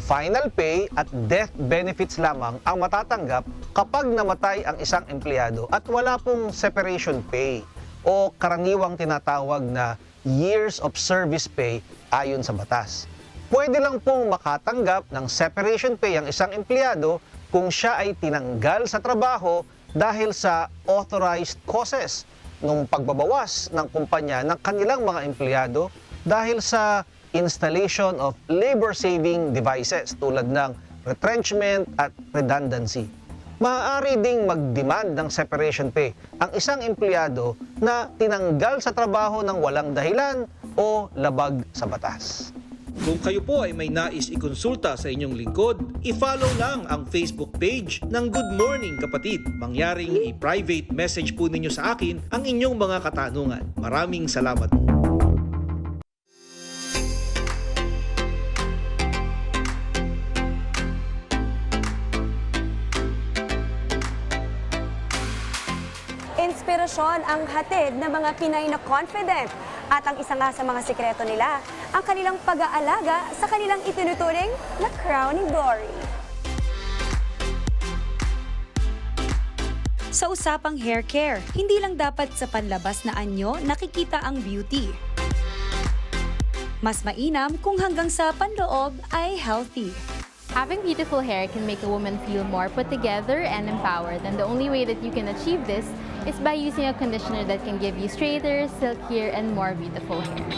Final pay at death benefits lamang ang matatanggap kapag namatay ang isang empleyado at wala pong separation pay o karaniwang tinatawag na years of service pay ayon sa batas. Pwede lang pong makatanggap ng separation pay ang isang empleyado kung siya ay tinanggal sa trabaho dahil sa authorized causes ng pagbabawas ng kumpanya ng kanilang mga empleyado dahil sa installation of labor-saving devices tulad ng retrenchment at redundancy. Maaari ding mag-demand ng separation pay ang isang empleyado na tinanggal sa trabaho ng walang dahilan o labag sa batas. Kung kayo po ay may nais ikonsulta sa inyong lingkod, i-follow lang ang Facebook page ng Good Morning Kapatid. Mangyaring i-private message po ninyo sa akin ang inyong mga katanungan. Maraming salamat. Inspirasyon ang hatid ng mga Pinay na confident. At ang isa nga sa mga sikreto nila, ang kanilang pag-aalaga sa kanilang itinuturing na crowning glory. Sa usapang hair care, hindi lang dapat sa panlabas na anyo nakikita ang beauty. Mas mainam kung hanggang sa panloob ay healthy. Having beautiful hair can make a woman feel more put together and empowered, and the only way that you can achieve this is by using a conditioner that can give you straighter, silkier, and more beautiful hair.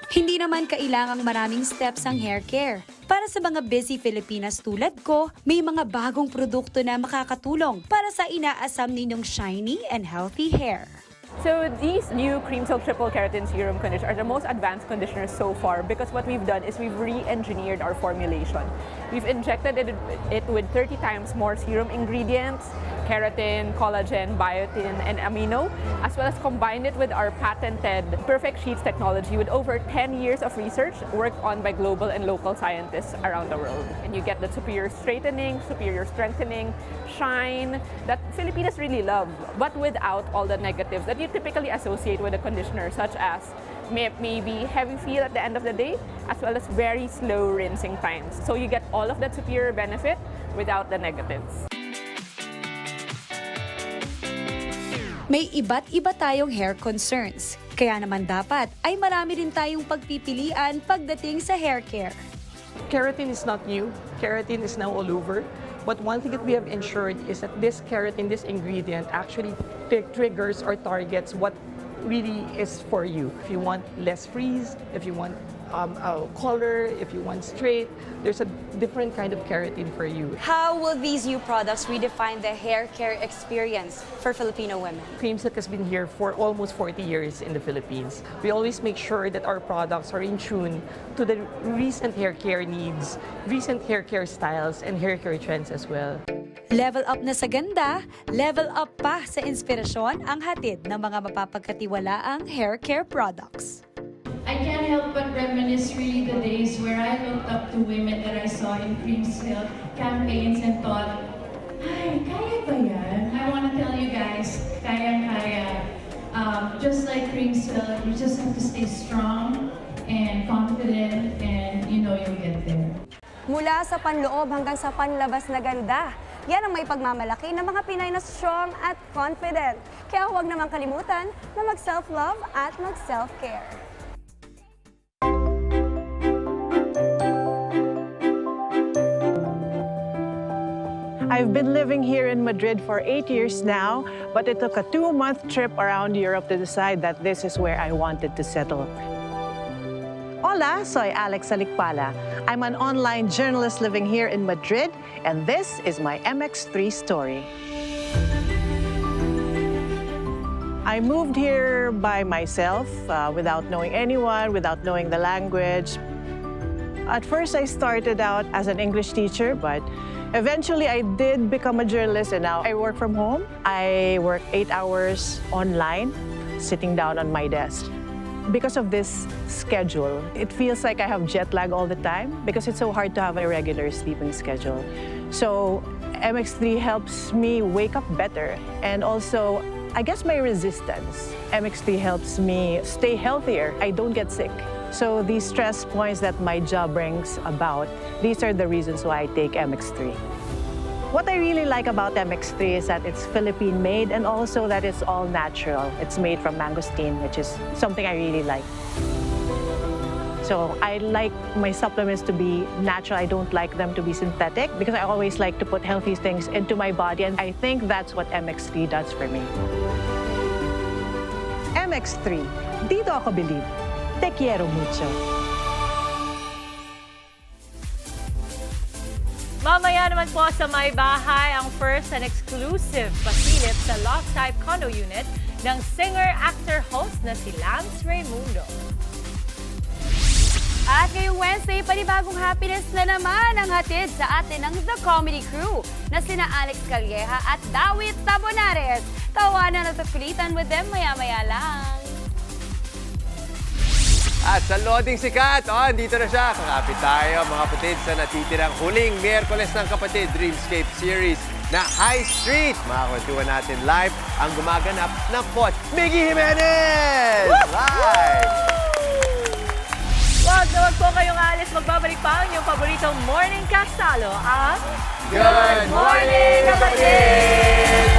Hindi naman kailangang maraming steps ang hair care. Para sa mga busy Filipinas tulad ko, may mga bagong produkto na makakatulong para sa inaasam ninyong shiny and healthy hair. So these new Cream Silk Triple Keratin Serum Conditioner are the most advanced conditioners so far because what we've done is we've re-engineered our formulation. We've injected it with 30 times more serum ingredients, keratin, collagen, biotin, and amino, as well as combined it with our patented Perfect Sheets technology with over 10 years of research worked on by global and local scientists around the world. And you get the superior straightening, superior strengthening, shine that Filipinas really love, but without all the negatives that you typically associate with a conditioner, such as maybe heavy feel at the end of the day, as well as very slow rinsing times. So you get all of that superior benefit without the negatives. May iba't iba tayong hair concerns. Kaya naman dapat ay marami rin tayong pagpipilian pagdating sa hair care. Keratin is not new. Keratin is now all over. But one thing that we have ensured is that this keratin, this ingredient, actually triggers or targets what really is for you. If you want less frizz, if you want color, if you want straight, there's a different kind of keratin for you. How will these new products redefine the hair care experience for Filipino women? Cream Silk has been here for almost 40 years in the Philippines. We always make sure that our products are in tune to the recent hair care needs, recent hair care styles, and hair care trends as well. Level up na sa ganda, level up pa sa inspirasyon ang hatid ng mga mapapagkatiwalaang hair care products. I can't help but reminisce really the days where I looked up to women that I saw in Cream Silk campaigns and thought, ay, kaya ba yan? I want to tell you guys, kaya-kaya. Just like Cream Silk, you just have to stay strong and confident and you know you'll get there. Mula sa panloob hanggang sa panlabas na ganda, yan ang may pagmamalaki ng mga Pinay na strong at confident. Kaya huwag naman kalimutan na mag-self-love at mag-self-care. I've been living here in Madrid for 8 years now, but it took a 2-month trip around Europe to decide that this is where I wanted to settle. Hola, soy Alex Salikpala. I'm an online journalist living here in Madrid, and this is my MX3 story. I moved here by myself, without knowing anyone, without knowing the language. At first, I started out as an English teacher, but eventually I did become a journalist, and now I work from home. I work 8 hours online, sitting down on my desk. Because of this schedule, it feels like I have jet lag all the time because it's so hard to have a regular sleeping schedule. So MX3 helps me wake up better, and also, I guess, my resistance. MX3 helps me stay healthier. I don't get sick. So these stress points that my job brings about, these are the reasons why I take MX3. What I really like about MX3 is that it's Philippine-made and also that it's all natural. It's made from mangosteen, which is something I really like. So I like my supplements to be natural. I don't like them to be synthetic because I always like to put healthy things into my body, and I think that's what MX3 does for me. MX3, dito ako believe. Te quiero mucho. Mamaya naman po sa May Bahay ang first and exclusive pasilip sa loft-type condo unit ng singer-actor-host na si Lance Raimundo. At ngayong Wednesday, panibagong happiness na naman ang hatid sa atin ng The Comedy Crew na sina Alex Calleja at Dawit Tabonares. Tawanan at kulitan with them maya-maya lang. At sa Loading Sikat, dito na siya. Kakapit tayo mga kapatid sa natitirang huling Miyerkules ng Kapatid Dreamscape Series na High Street. Makakwentuhan natin live ang gumaganap ng Pot Miggy Jimenez! Live! Wag na wag po kayong alis. Magbabalik pa ang inyong paboritong morning kasalo, ang Good Morning Kapatid!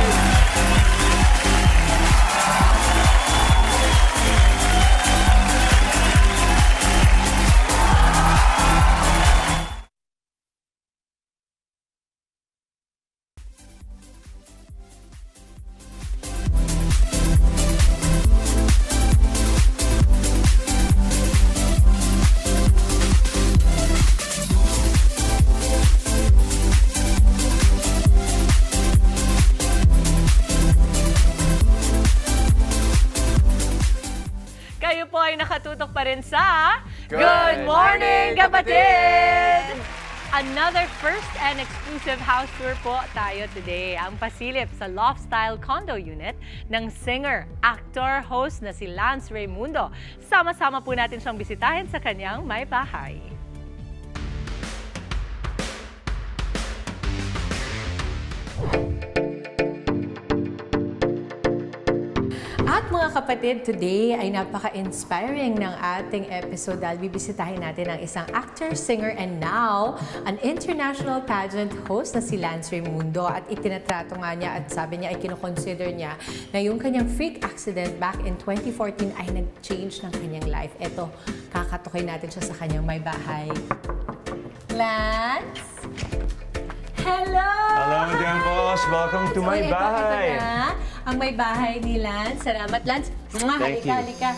nakatutok pa rin sa Good Morning, Kapatid! Another first and exclusive house tour po tayo today. Ang pasilip sa loft-style condo unit ng singer, actor, host na si Lance Raimundo. Sama-sama po natin siyang bisitahin sa kanyang may bahay. At mga kapatid, today ay napaka-inspiring ng ating episode dahil bibisitahin natin ang isang actor, singer, and now an international pageant host na si Lance Raimundo. At itinatrato nga niya at sabi niya ay kinoconsider niya na yung kanyang freak accident back in 2014 ay nag-change ng kanyang life. Eto, kakatukoy natin siya sa kanyang may bahay. Lance? Hello! Hello, Diempos! Welcome to my bahay! Ang may bahay ni Lance. Salamat, Lance. Thank you. Halika.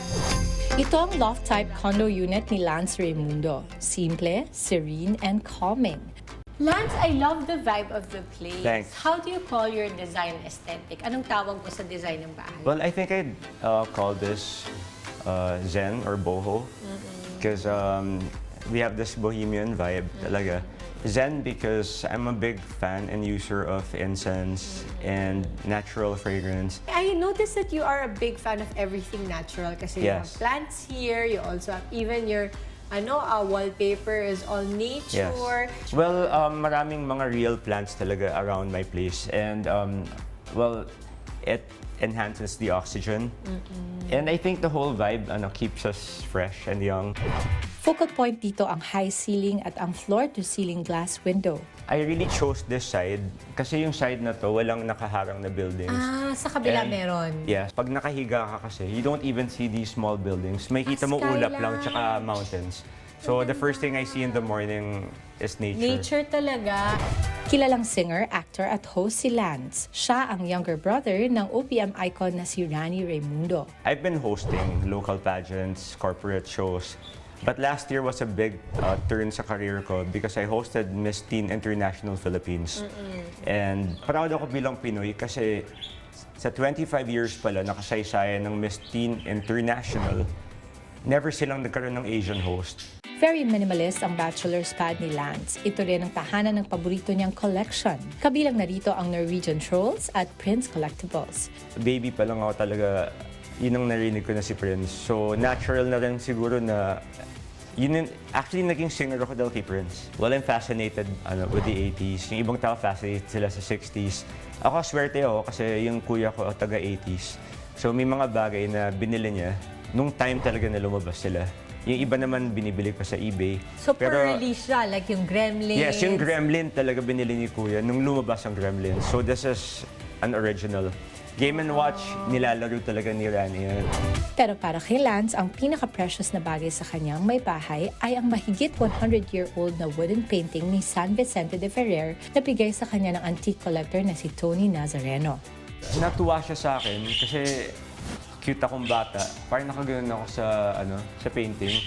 Ito ang loft-type condo unit ni Lance Raimundo. Simple, serene, and calming. Lance, I love the vibe of the place. Thanks. How do you call your design aesthetic? Anong tawag mo sa design ng bahay? Well, I think I'd call this Zen or boho because we have this bohemian vibe talaga. Zen because I'm a big fan and user of incense and natural fragrance. I noticed that you are a big fan of everything natural kasi you have Yes. plants here, you also have even your wallpaper is all nature. Yes. Well, maraming mga real plants talaga around my place and well, it enhances the oxygen. And I think the whole vibe keeps us fresh and young. Focal point dito ang high ceiling at ang floor-to-ceiling glass window. I really chose this side kasi yung side na to walang nakaharang na buildings. Sa kabila And, meron. Yes. Pag nakahiga ka kasi, you don't even see these small buildings. May kita mo ulap lang tsaka mountains. So the first thing I see in the morning is nature. Nature talaga. Kilalang singer, actor at host si Lance. Siya ang younger brother ng OPM icon na si Rani Raimundo. I've been hosting local pageants, corporate shows. But last year was a big turn sa career ko because I hosted Miss Teen International Philippines. And proud ako bilang Pinoy kasi sa 25 years pala nakasaysayan ng Miss Teen International, never silang nagkaroon ng Asian host. Very minimalist ang bachelor's pad ni Lance. Ito rin ang tahanan ng paborito niyang collection. Kabilang na rito ang Norwegian Trolls at Prince Collectibles. Baby pa lang ako talaga, yun ang narinig ko na si Prince. So natural na rin siguro na actually naging singer ako dahil kay Prince. Well, I'm fascinated with the 80s. Yung ibang tao fascinated sila sa 60s. Ako, swerte ako kasi yung kuya ko taga 80s. So may mga bagay na binili niya nung time talaga na lumabas sila. Yung iba naman binibili pa sa eBay. So early siya, like yung Gremlins? Yes, yung Gremlin talaga binili ni kuya nung lumabas ang Gremlin. So this is an original. Game & Watch, nilalaro talaga ni Rani yan. Pero para kay Lance, ang pinaka-precious na bagay sa kanyang may bahay ay ang mahigit 100-year-old na wooden painting ni San Vicente de Ferrer na bigay sa kanya ng antique collector na si Tony Nazareno. Natuwa siya sa akin kasi cute akong bata. Parang nakaganon ako sa painting.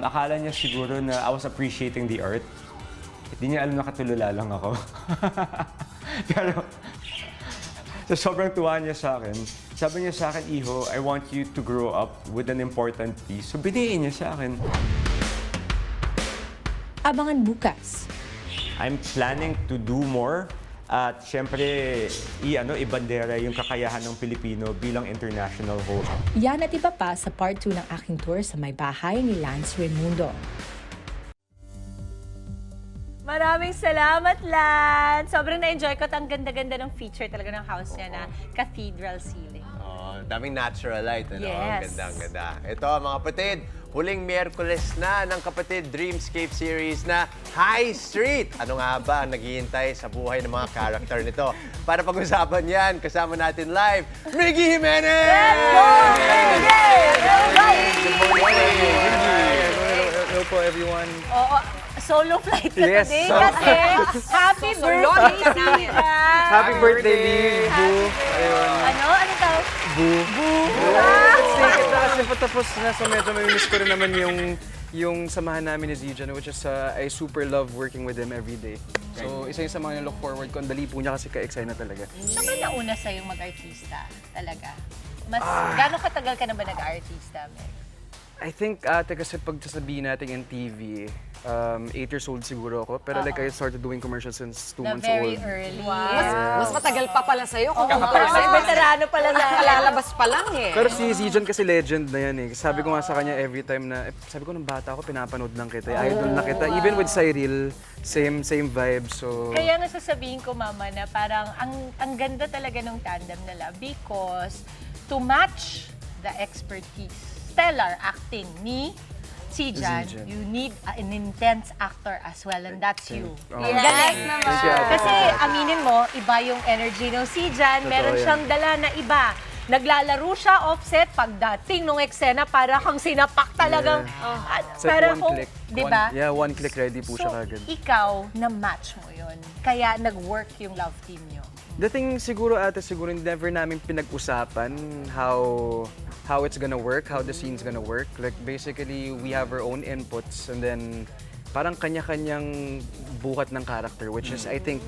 Akala niya siguro na I was appreciating the art. Hindi niya alam na katulala lang ako. Pero so sobrang tuwa niya sa akin. Sabi niya sa akin, Iho, I want you to grow up with an important piece. So biniin niya sa akin. Abangan bukas. I'm planning to do more. At syempre, ibandera yung kakayahan ng Pilipino bilang international host. Yan at iba pa sa part 2 ng aking tour sa may bahay ni Lance Raimundo. Maraming salamat, Lance! Sobrang na-enjoy ko at ang ganda-ganda ng feature talaga ng house niya na cathedral ceiling. Daming natural light, ano? Yes. Ang ganda. Ito, mga kapatid, huling Miyerkules na ng Kapatid Dreamscape series na High Street. Ano nga ba ang naghihintay sa buhay ng mga karakter nito? Para pag-usapan yan, kasama natin live, Miggy Jimenez! Let's go! Hello po, everyone. Solo flight ka Yes, today solo kasi happy birthday sa Happy birthday, Lee! Boo! Ayun. Ano tawag? Boo! Let's take it na kasi patapos na. So medyo may-miss ko rin naman yung samahan namin ni Zijan, which is I super love working with him every day. So isa yung sa mga look forward ko. Ang dali po niya kasi ka-excite na talaga. Siya ba nauna sa'yong mag-artista talaga? Gano'ng katagal ka na ba nag-artista, Meg? I think ate kasi pag sasabihin natin in TV, 8 years old siguro ako. Pero like I started doing commercials since 2 months very old. early. Mas matagal pa pala sa'yo kung Mas veterano pala na. lalabas pa lang eh. Pero si Zijan kasi legend na yan eh. Sabi ko nga sa kanya every time na, sabi ko nung bata ako, pinapanood lang kita. Idol na kita. Even with Cyril, same vibe. So, Kaya nga sasabihin ko, Mama, na parang ang ganda talaga ng tandem nila because to match the expertise, stellar acting ni Zijan, you need an intense actor as well, and that's you. Ang galing naman. Kasi aminin mo, iba yung energy ng Zijan, meron siyang dala na iba. Naglalaro siya offset pagdating nung eksena para kang sinapak talagang it's like para one kung, click. 'di ba? Yeah, one click ready po siya So, kagad. ikaw na match mo 'yon. Kaya nag-work yung love team niyo. The thing siguro ate, siguro never namin pinag-usapan how it's gonna work, how the scene's gonna work. Like basically, we have our own inputs and then parang kanya-kanyang buhat ng character, which is I think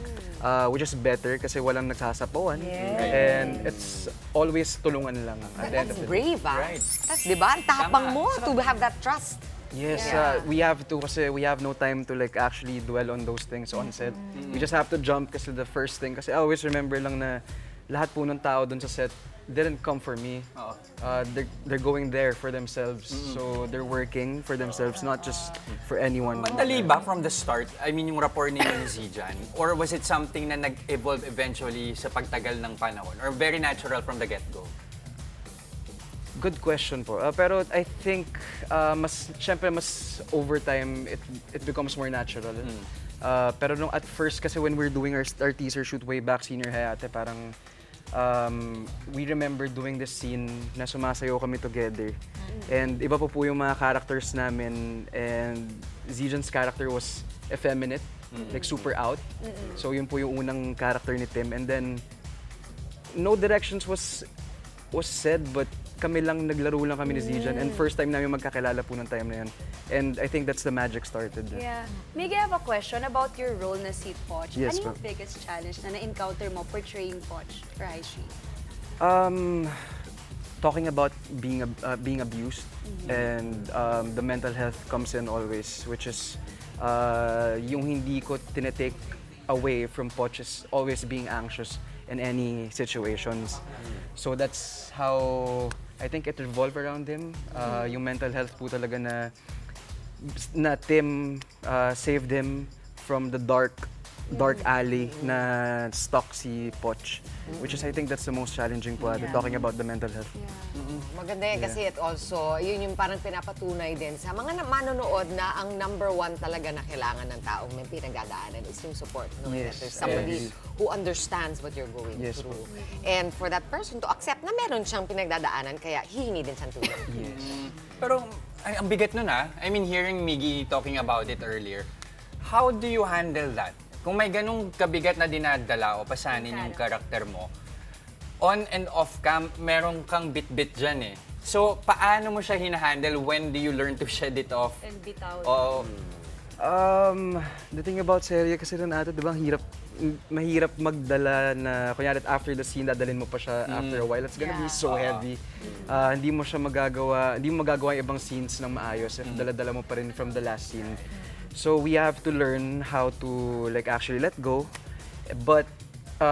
which is better kasi walang nagsasapawan. And it's always tulungan lang at the end of That's the day. brave, Right. Diba? Ang tapang mo to have that trust. Yes, we have to kasi we have no time to like actually dwell on those things on set. We just have to jump kasi the first thing, kasi I always remember lang na lahat po ng tao dun sa set didn't come for me. They're going there for themselves. So they're working for themselves, not just for anyone. Madali ba from the start? I mean, yung rapport ninyo ni Zijan? Or was it something na nag-evolve eventually sa pagtagal ng panahon? Or very natural from the get-go? Good question po. Pero I think syempre mas over time it becomes more natural. Pero nung at first kasi when we're doing our teaser shoot way back senior high ate, parang we remember doing this scene na sumasayaw kami together. And iba po yung mga characters namin, and Zijan's character was effeminate, like super out. So yun po yung unang character ni Tim, and then no directions was said, but kami lang, naglaro lang kami ni Zijan, and first time namin magkakilala po ng time na yun. And I think that's the magic started. Yeah. Miggy, I have a question about your role na si Poch. Yes, Ano yung ma'am. biggest challenge na na-encounter mo portraying Poch for Aishi? Talking about being abused, and the mental health comes in always, which is yung hindi ko tinetake away from Poch is always being anxious in any situations. So that's how I think it revolved around him. Yung mental health po talaga na Tim saved him from the dark alley na stuck si Poch, which is I think that's the most challenging po, talking about the mental health. Maganda yan kasi it also, yun yung parang pinapatunay din sa mga manonood na ang number one talaga na kailangan ng taong may pinagdadaanan is yung support. No? Yes. There's somebody who understands what you're going through. And for that person to accept na meron siyang pinagdadaanan, kaya hihingi din siyang tulong. Pero ang bigat nun I mean, hearing Miggy talking about it earlier, how do you handle that? Kung may ganung kabigat na dinadala o pasanin yung karakter mo, on and off cam, meron kang bit-bit dyan eh. So, paano mo siya hinahandle? When do you learn to shed it off? And bitaw. The thing about serye kasi rin ate, di ba, mahirap magdala na, kunyari after the scene, dadalhin mo pa siya after a while. It's gonna be so heavy. Hindi mo magagawa yung ibang scenes ng maayos if dala-dala mo pa rin from the last scene. So we have to learn how to like actually let go. But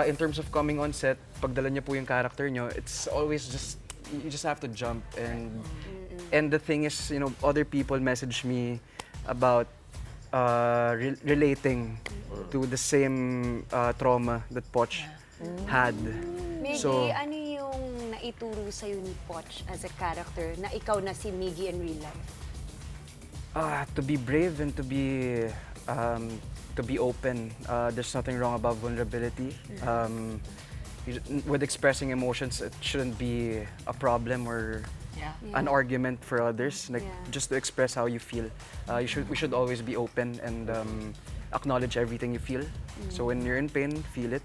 in terms of coming on set, pagdala niyo po yung character niyo, it's always you just have to jump. And the thing is, you know, other people message me about relating to the same trauma that Poch had. Miggy, ano yung naituro sa'yo ni Poch as a character na ikaw na si Miggy in real life? To be brave and to be open. There's nothing wrong about vulnerability. With expressing emotions, it shouldn't be a problem or an argument for others. Like just to express how you feel. We should always be open and acknowledge everything you feel. So when you're in pain, feel it.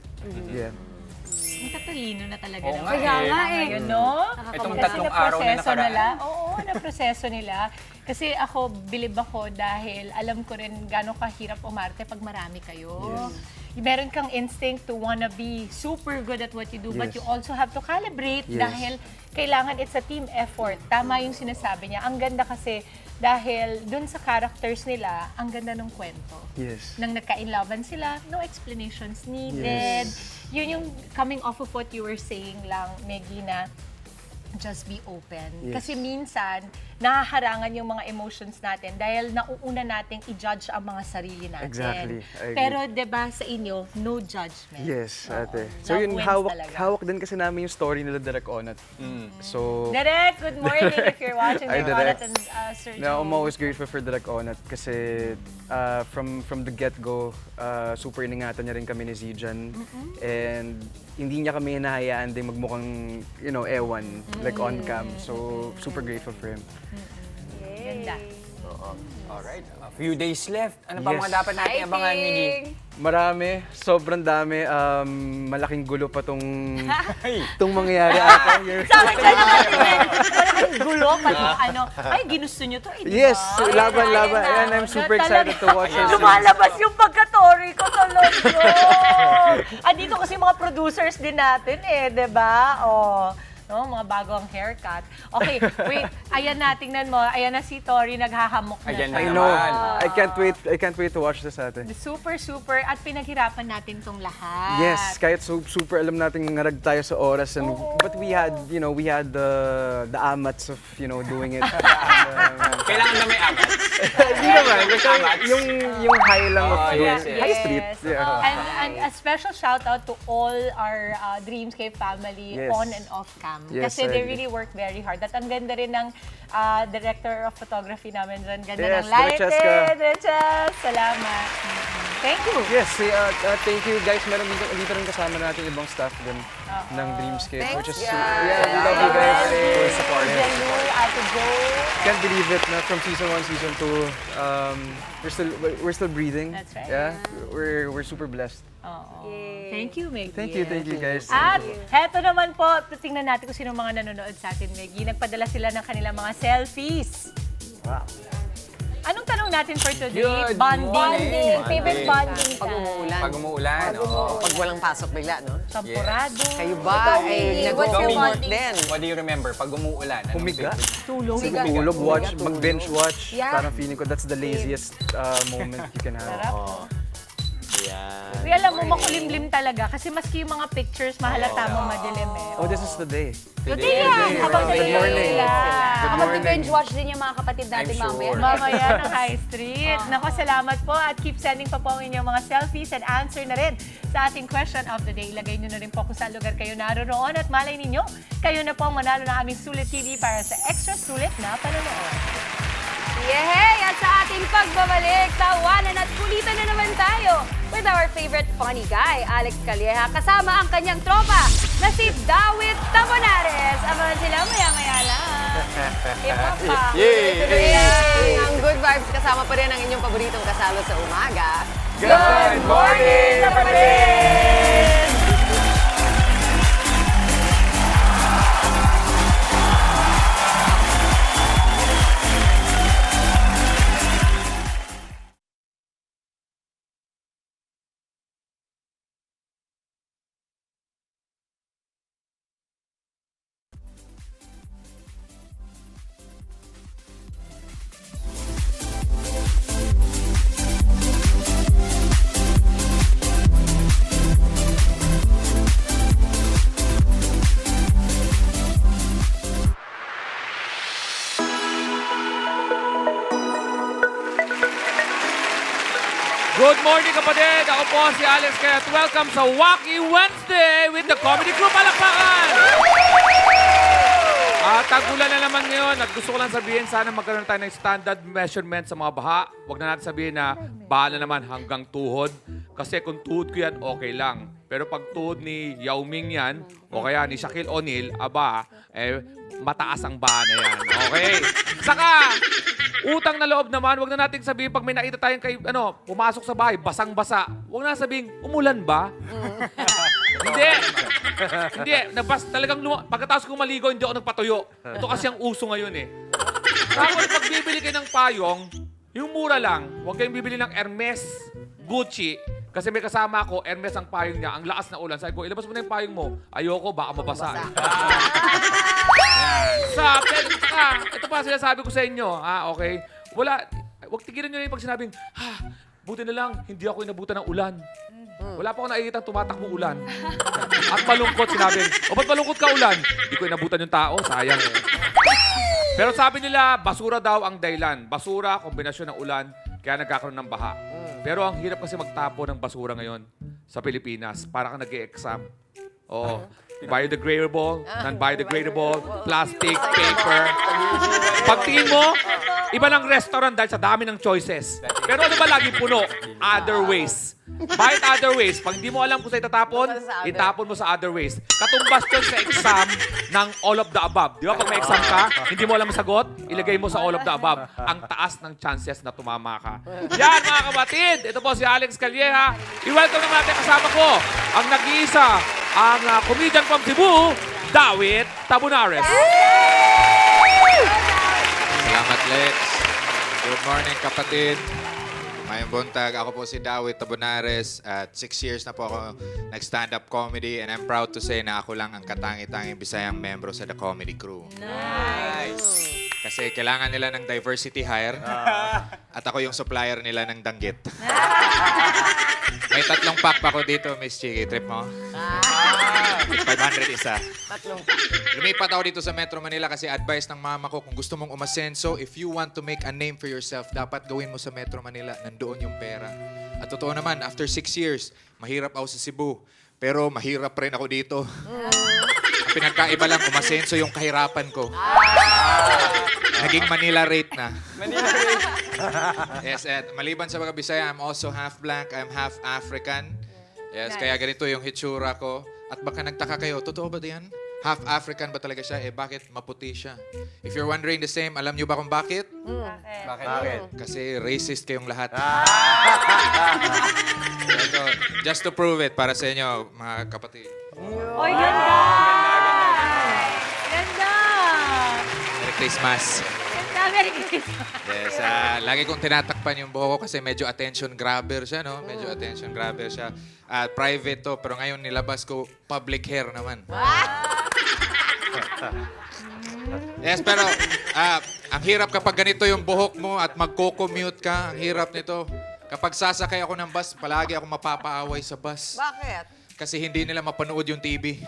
Yeah. Ang tatalino na talaga Oo ng nga kaya eh. nga ngayon, no? Itong Kasi tatlong araw na naproseso nakaraan. nila. Oo, naproseso nila. Kasi ako, bilib ako dahil alam ko rin gano'ng kahirap umarte pag marami kayo. meron kang instinct to wanna be super good at what you do, but Yes. you also have to calibrate Yes. dahil kailangan it's a team effort. Tama yung sinasabi niya. Ang ganda kasi dahil dun sa characters nila, ang ganda ng kwento. Yes. Nang nagka-inlovan sila, no explanations needed. Yes. Yun yung coming off of what you were saying lang, Meggy, na just be open. Yes. Kasi minsan, nahaharangan yung mga emotions natin dahil nauuna nating i-judge ang mga sarili natin. Exactly. I agree. Pero 'di ba sa inyo, no judgment. Yes, ate. So Love yun, wins talaga. hawak din kasi namin yung story nila Direk Onat. So, Direk, good morning if you're watching Hi, Direk Direk. Onat and Sir No, I'm Joe. always grateful for Direk Onat kasi from the get-go, super iningatan niya rin kami ni Zijan. And hindi niya kami hinahayaan din magmukhang, ewan, like on cam. So, super grateful for him. Ganda. Alright, a few days left. Ano pa Yes. mga dapat natin abangan, Miggy? Marami, sobrang dami. Malaking gulo pa tong mangyayari ata. Sa akin ka naman, malaking gulo, pati ay, ginusto nyo to, di Yes, ba? laban. And I'm super excited to watch this. Lumalabas yung pagka-Tory ko talaga. Andito kasi mga producers din natin di ba? No, mga bagong haircut. Okay, wait. Ayan na, tingnan mo. Ayan na si Tory, naghahamok na Ayan siya. na I know. naman. I can't wait to watch this ate. Super, at pinaghirapan natin tong lahat. Yes, kahit super alam natin ngarag tayo sa oras and but we had the amats of doing it. Kailangan na may amat. Hindi naman, basta yung high lang of doing yes. high street. Yeah. And a special shout out to all our Dreamscape family Yes. on and off cam. Yes, Kasi I they agree. really work very hard. At ang ganda rin ng director of photography namin dyan. Ganda Yes, ng lighting. Direcheska. Direches. Salamat. Thank you. Yes, thank you guys. Meron dito rin kasama natin ibang staff din ng Dreamscape. Thanks, which is guys. yeah, we love you guys. Wendy, Support. Jelu, Ate Jo. Can't believe it na from season 1, season 2, we're still breathing. That's right. Yeah, we're super blessed. Thank you, Meggy. Thank you guys. At heto naman po, tingnan natin kung sino mga nanonood sa atin, Meggy. Nagpadala sila ng kanilang mga selfies. Wow. Anong tanong natin for today? Good Bonding. morning. Favorite bonding Pag time. umuulan. Pag umuulan, Pag walang pasok bigla, no? Sampurado. Kayo ba Ikaw, ay Miggy, what's your nag-promote bonding? din? What do you remember? Pag umuulan, anong Humiga? favorite? Tulog. Tulog, watch, mag-binge watch. Yeah. Parang feeling ko that's the laziest moment you can have. Sarap. Uy, alam mo, makulimlim talaga. Kasi maski yung mga pictures, mahalata mo madilim Oh, this is the day. Today yan. Habang Good nag-iingat morning. sila. Good Ako morning. mag-binge watch din yung mga kapatid natin I'm sure. mamaya. Mamaya ng High Street. Nako, salamat po at keep sending pa po ang inyong mga selfies and answer na rin sa ating question of the day. Ilagay nyo na rin po kung saan lugar kayo naroon at malay ninyo, kayo na po ang manalo ng aming Sulit TV para sa extra sulit na panonood. Yehey! At sa ating pagbabalik, tawanan at kulitan na naman tayo with our favorite funny guy, Alex Calleja, kasama ang kanyang tropa na si Dawit Tabonares. Abangan sila maya-maya lang. Ipa pa. Yay! Ang good vibes kasama pa rin ang inyong paboritong kasalo sa umaga. Good morning, kapatid! Good morning kapatid! Ako po si Alex Kaya at welcome sa Wacky Wednesday with the Comedy Crew. Palakpakan! Tag-ulan na naman ngayon at gusto ko lang sabihin sana magkaroon tayo ng standard measurement sa mga baha. Huwag na natin sabihin na baha na naman hanggang tuhod. Kasi kung tuhod ko yan, okay lang. Pero pag tuhod ni Yao Ming yan, o kaya ni Shaquille O'Neal, mataas ang baha na yan. Okay? Saka, utang na loob naman, wag na nating sabihin pag may nakita tayong pumasok sa bahay, basang-basa. Wag na sabihin, umulan ba? Hindi. Hindi. Talagang pagkatapos kong maligo, hindi ako nagpatuyo. Ito kasi ang uso ngayon eh. Tapos pag bibili kayo ng payong, yung mura lang, huwag kayong bibili ng Hermes, Gucci, Kasi may kasama ako, Hermes ang payong niya, ang lakas na ulan. Sabi ko, ilabas mo na yung payong mo. Ayoko, baka mabasa. Ito pa sinasabi ko sa inyo. Okay? Huwag tigilan nyo na yung pag sinabing, buti na lang, hindi ako inabutan ng ulan. Wala pa ako nakikita tumatakbo ulan. At malungkot, sinabi, ba't malungkot ka ulan? Hindi ko inabutan yung tao, sayang. Pero sabi nila, basura daw ang dahilan. Basura, kombinasyon ng ulan, kaya nagkakaroon ng baha. Pero ang hirap kasi magtapo ng basura ngayon sa Pilipinas. Para kang nag-e-exam. Biodegradable, non-biodegradable, plastic, paper. Pagtingin mo, iba ng restaurant dahil sa dami ng choices. Pero ano ba lagi puno? Other ways. Bakit other ways? Pag hindi mo alam kung saan itatapon, itapon mo sa other ways. Katumbas yun sa exam ng all of the above. Di ba? Pag may exam ka, hindi mo alam ang sagot, ilagay mo sa all of the above. Ang taas ng chances na tumama ka. Yan, mga kapatid! Ito po si Alex Calleja. I-welcome naman natin kasama ko ang nag-iisa, ang comedian from Cebu, Dawit Tabunares. Salamat, Lex. Good morning, kapatid. Mayong buntag, ako po si Dawit Tabunares at 6 years na po ako nag-stand-up comedy and I'm proud to say na ako lang ang katangi-tanging Bisayang membro sa The Comedy Crew. Nice! Kasi kailangan nila ng diversity hire at ako yung supplier nila ng danggit. May 3 pack pa ko dito, Miss Chiki. Trip mo? 500 isa. Lumipat ako dito sa Metro Manila kasi advice ng mama ko, kung gusto mong umasenso, if you want to make a name for yourself, dapat gawin mo sa Metro Manila. Nandoon yung pera. At totoo naman, after 6 years, mahirap ako sa Cebu. Pero mahirap rin ako dito. Ang pinagkaiba lang, umasenso yung kahirapan ko. Naging Manila rate na. Manila rate. Yes, at maliban sa mga Bisaya, I'm also half black, I'm half African. Yes, kaya ganito yung hitsura ko. At baka nagtaka kayo, totoo ba yan? Half African ba talaga siya? Bakit maputi siya? If you're wondering the same, alam niyo ba kung bakit? Bakit? Kasi racist kayong lahat. So, just to prove it para sa inyo, mga kapatid. Oy, ganda! Ganda! Merry Christmas. Ganda, Merry Christmas. Yes, lagi kong tinatakpan yung buhok ko kasi medyo attention grabber siya, no? Medyo attention grabber siya. Private to, pero ngayon nilabas ko public hair naman. Yes, pero ang hirap kapag ganito yung buhok mo at magko-commute ka. Ang hirap nito. Kapag sasakay ako ng bus, palagi ako mapapaaway sa bus. Bakit? Kasi hindi nila mapanood yung TV.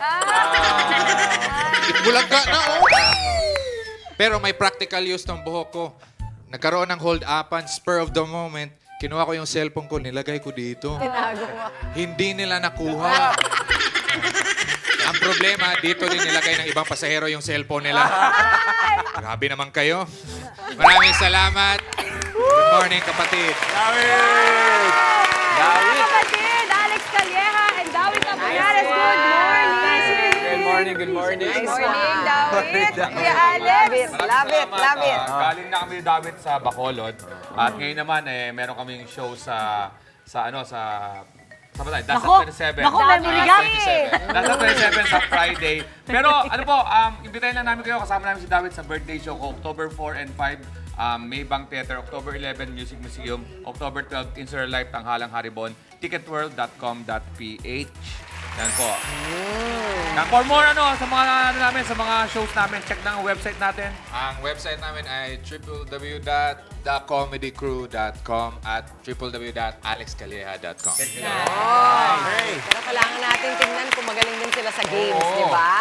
Bulaga na, oh! Pero may practical use ng buhok ko. Nagkaroon ng hold-upan, spur of the moment. Kinuha ko yung cellphone ko, nilagay ko dito. Hindi nila nakuha. Ang problema, dito din nilagay ng ibang pasahero yung cellphone nila. Grabe naman kayo. Maraming salamat. Good morning, kapatid. Dawit! Dawit! Kapatid, Alex Calleja and Dawit Tabunares. Good morning! Good morning, good morning. Good morning, Dawit. Kuya Alex. Love it, love it. Galing na kami ni Dawit sa Bacolod. At ngayon naman, meron kaming show sa ba tayo? That's 27. Naku, memory gap. That's 27 sa Friday. Pero ano po, imbitahin lang namin kayo. Kasama namin si Dawit sa birthday show ko, October 4 and 5, Maybank Theater, October 11, Music Museum, October 12, Insular Life, Tanghalang Haribon, ticketworld.com.ph. Yan po. For more sa mga mga shows namin, check na ang website natin. Ang website namin ay www.thecomedycrew.com at www.alexcalleja.com. Pero kailangan natin tingnan kung magaling din sila sa games, di ba?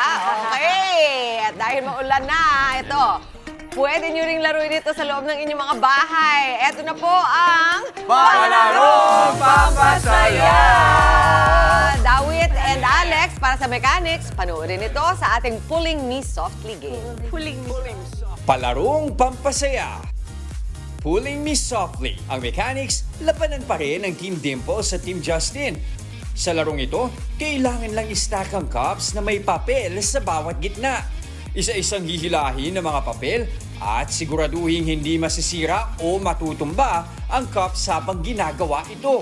Okay. At dahil maulan na, ito, pwede nyo ring laruin dito sa loob ng inyong mga bahay. Ito na po ang Palarong Pampasaya! Dawit and Alex para sa mechanics. Panoorin ito sa ating Pulling Me Softly game. Pulling Me Softly. Palarong Pampasaya. Pulling Me Softly. Ang mechanics, labanan pa rin ng Team Dimple sa Team Justin. Sa larong ito, kailangan lang i-stack ang cups na may papel sa bawat gitna. Isa-isang hihilahin ng mga papel at siguraduhin hindi masisira o matutumba ang cups habang ginagawa ito.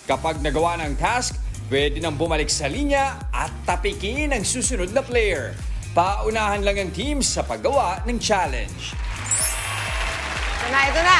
Kapag nagawa ng task, pwede nang bumalik sa linya at tapikin ang susunod na player. Paunahan lang ang team sa paggawa ng challenge. Ito na.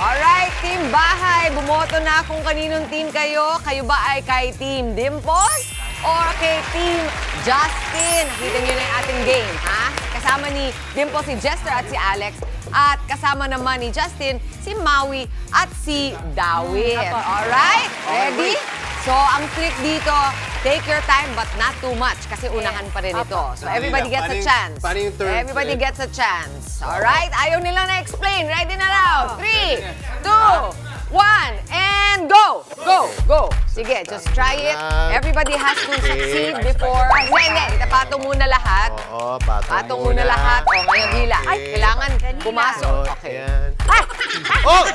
Alright, Team Bahay, bumoto na kung kaninong team kayo. Kayo ba ay kay Team Dimples or kay Team Justin? Nakita niyo na yung ating game, ha? Kasama ni Dimples si Jester at si Alex. At kasama naman ni Justin si Maui at si Dawit. Alright? Ready? So, ang trick dito, take your time but not too much kasi unahan pa rin ito. So, everybody gets a chance. Everybody gets a chance. Alright? Ayaw nila na-explain. Ready na raw. 3, 2, 1, and go! Go! Go! Sige, just try it. Everybody has to succeed before... Hindi. Patong muna lahat. Oo, Patong muna lahat. O, ngayon hila. Ay, kailangan pumasok. Okay. Oh!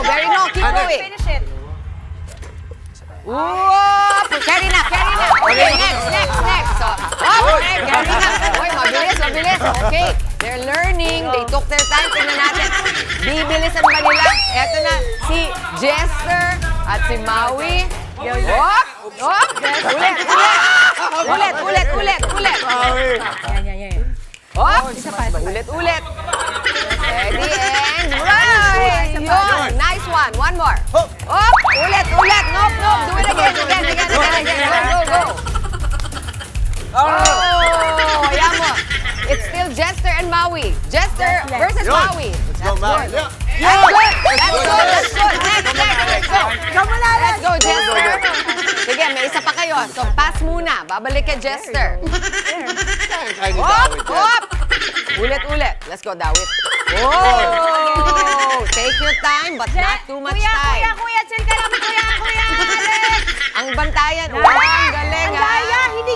Very no. Keep going. Finish it. Whoop! Carry na. Okay, next. So, okay, carry na. Uy, mabilis. Okay, they're learning. They took their time. Tingnan natin. Bibilisan ba nila? Eto na, si Jester at si Maui. Hop! Ulit. Hop! Ulit. Ready and right! Yun! Nice one. One more. Hop! Ulit. Nope. Do it again. Go. Oh! Ayan mo. It's still Jester and Maui. Jester versus Maui. Let's go, Maui. That's good. Next. Let's go, Jester. Sige, may isa pa kayo. So, pass muna. Babalik kay Jester. Hop! Ulit. Let's go, Dawit. Oh! Take your time, but not too much time. Kuya, chill ka lang, kuya. Ang bantayan. Ang galing, ha? Hindi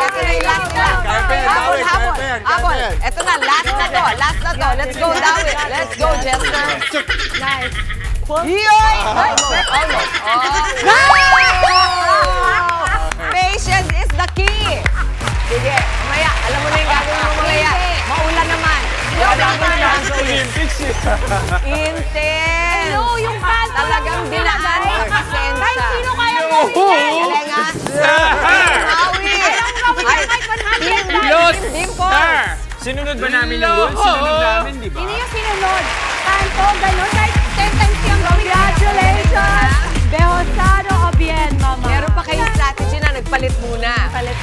Ito na yung last nila. Habol. Ito na, last na to. Let's go, Dawit. Let's go, Jester. Nice. Yoy! Almost. Patience is the key. Sige, mamaya. Alam mo na yung gagawin mo mamaya. Maulan naman. Intense. Hello, yung pants. Talagang dinaan sa pasensya. Kahit sino kaya mo. Galing, ha? Maui. Team Dimples. Sinunod ba namin yung goal? Sinunod namin, di ba? Hindi yung sinunod. Tanto, gano'n. Like, 10 times yung congratulations. Behosado o bien, mama. Meron pa kayong strategy na nagpalit muna. Very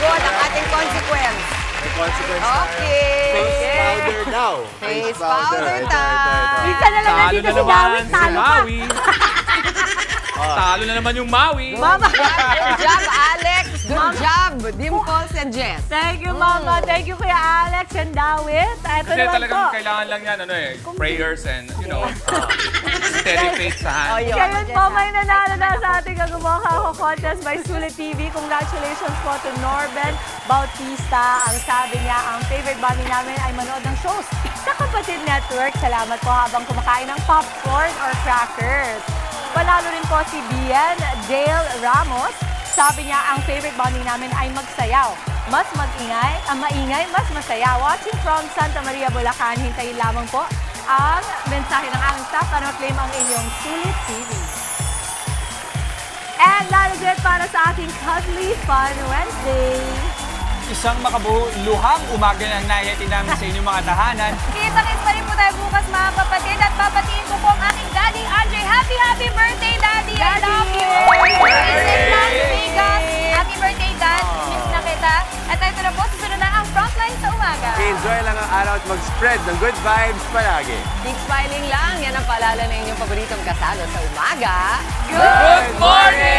good. Ang ating consequence. Okay. Face powder daw. Face powder time. Minsan na lang nandito si Dawit. Talo ka. Talo na naman yung Maui. Mama, good job, Alex. Good job, Dimples and Jess. Thank you, Mama. Thank you, Kuya Alex and Dawit. Ito Kasi naman talagang po. kailangan lang yan, prayers and, steady faith sa hand. Ngayon po, may nanalo na sa ating Kagumokha Ako Contest by Sulit TV. Congratulations po to Norben Bautista. Ang sabi niya, ang favorite bonding namin ay manood ng shows sa Kapatid Network. Salamat po habang kumakain ng popcorn or crackers. Panalo rin po si Bien Dale Ramos. Sabi niya, ang favorite bonding namin ay magsayaw. Mas maingay, mas masaya. Watching from Santa Maria, Bulacan. Hintayin lamang po ang mensahe ng aming staff para ma-claim ang inyong Sulit TV. And lalo din para sa ating Cuddly Fun Wednesday. Isang makabuluhang umaga ng nayati namin sa inyong mga tahanan. Kita-kits pa rin po tayo bukas, mga kapatid. At papatiin ko po ang aking Daddy Andre. Happy birthday, Daddy! I love you! Visit Las Vegas. Happy birthday, Dad. Miss na kita. At ito na po, susunod na ang Frontline sa umaga. Enjoy lang ang araw at mag-spread ng good vibes palagi. Keep smiling lang. Yan ang paalala ng inyong paboritong kasalo sa umaga. Good morning!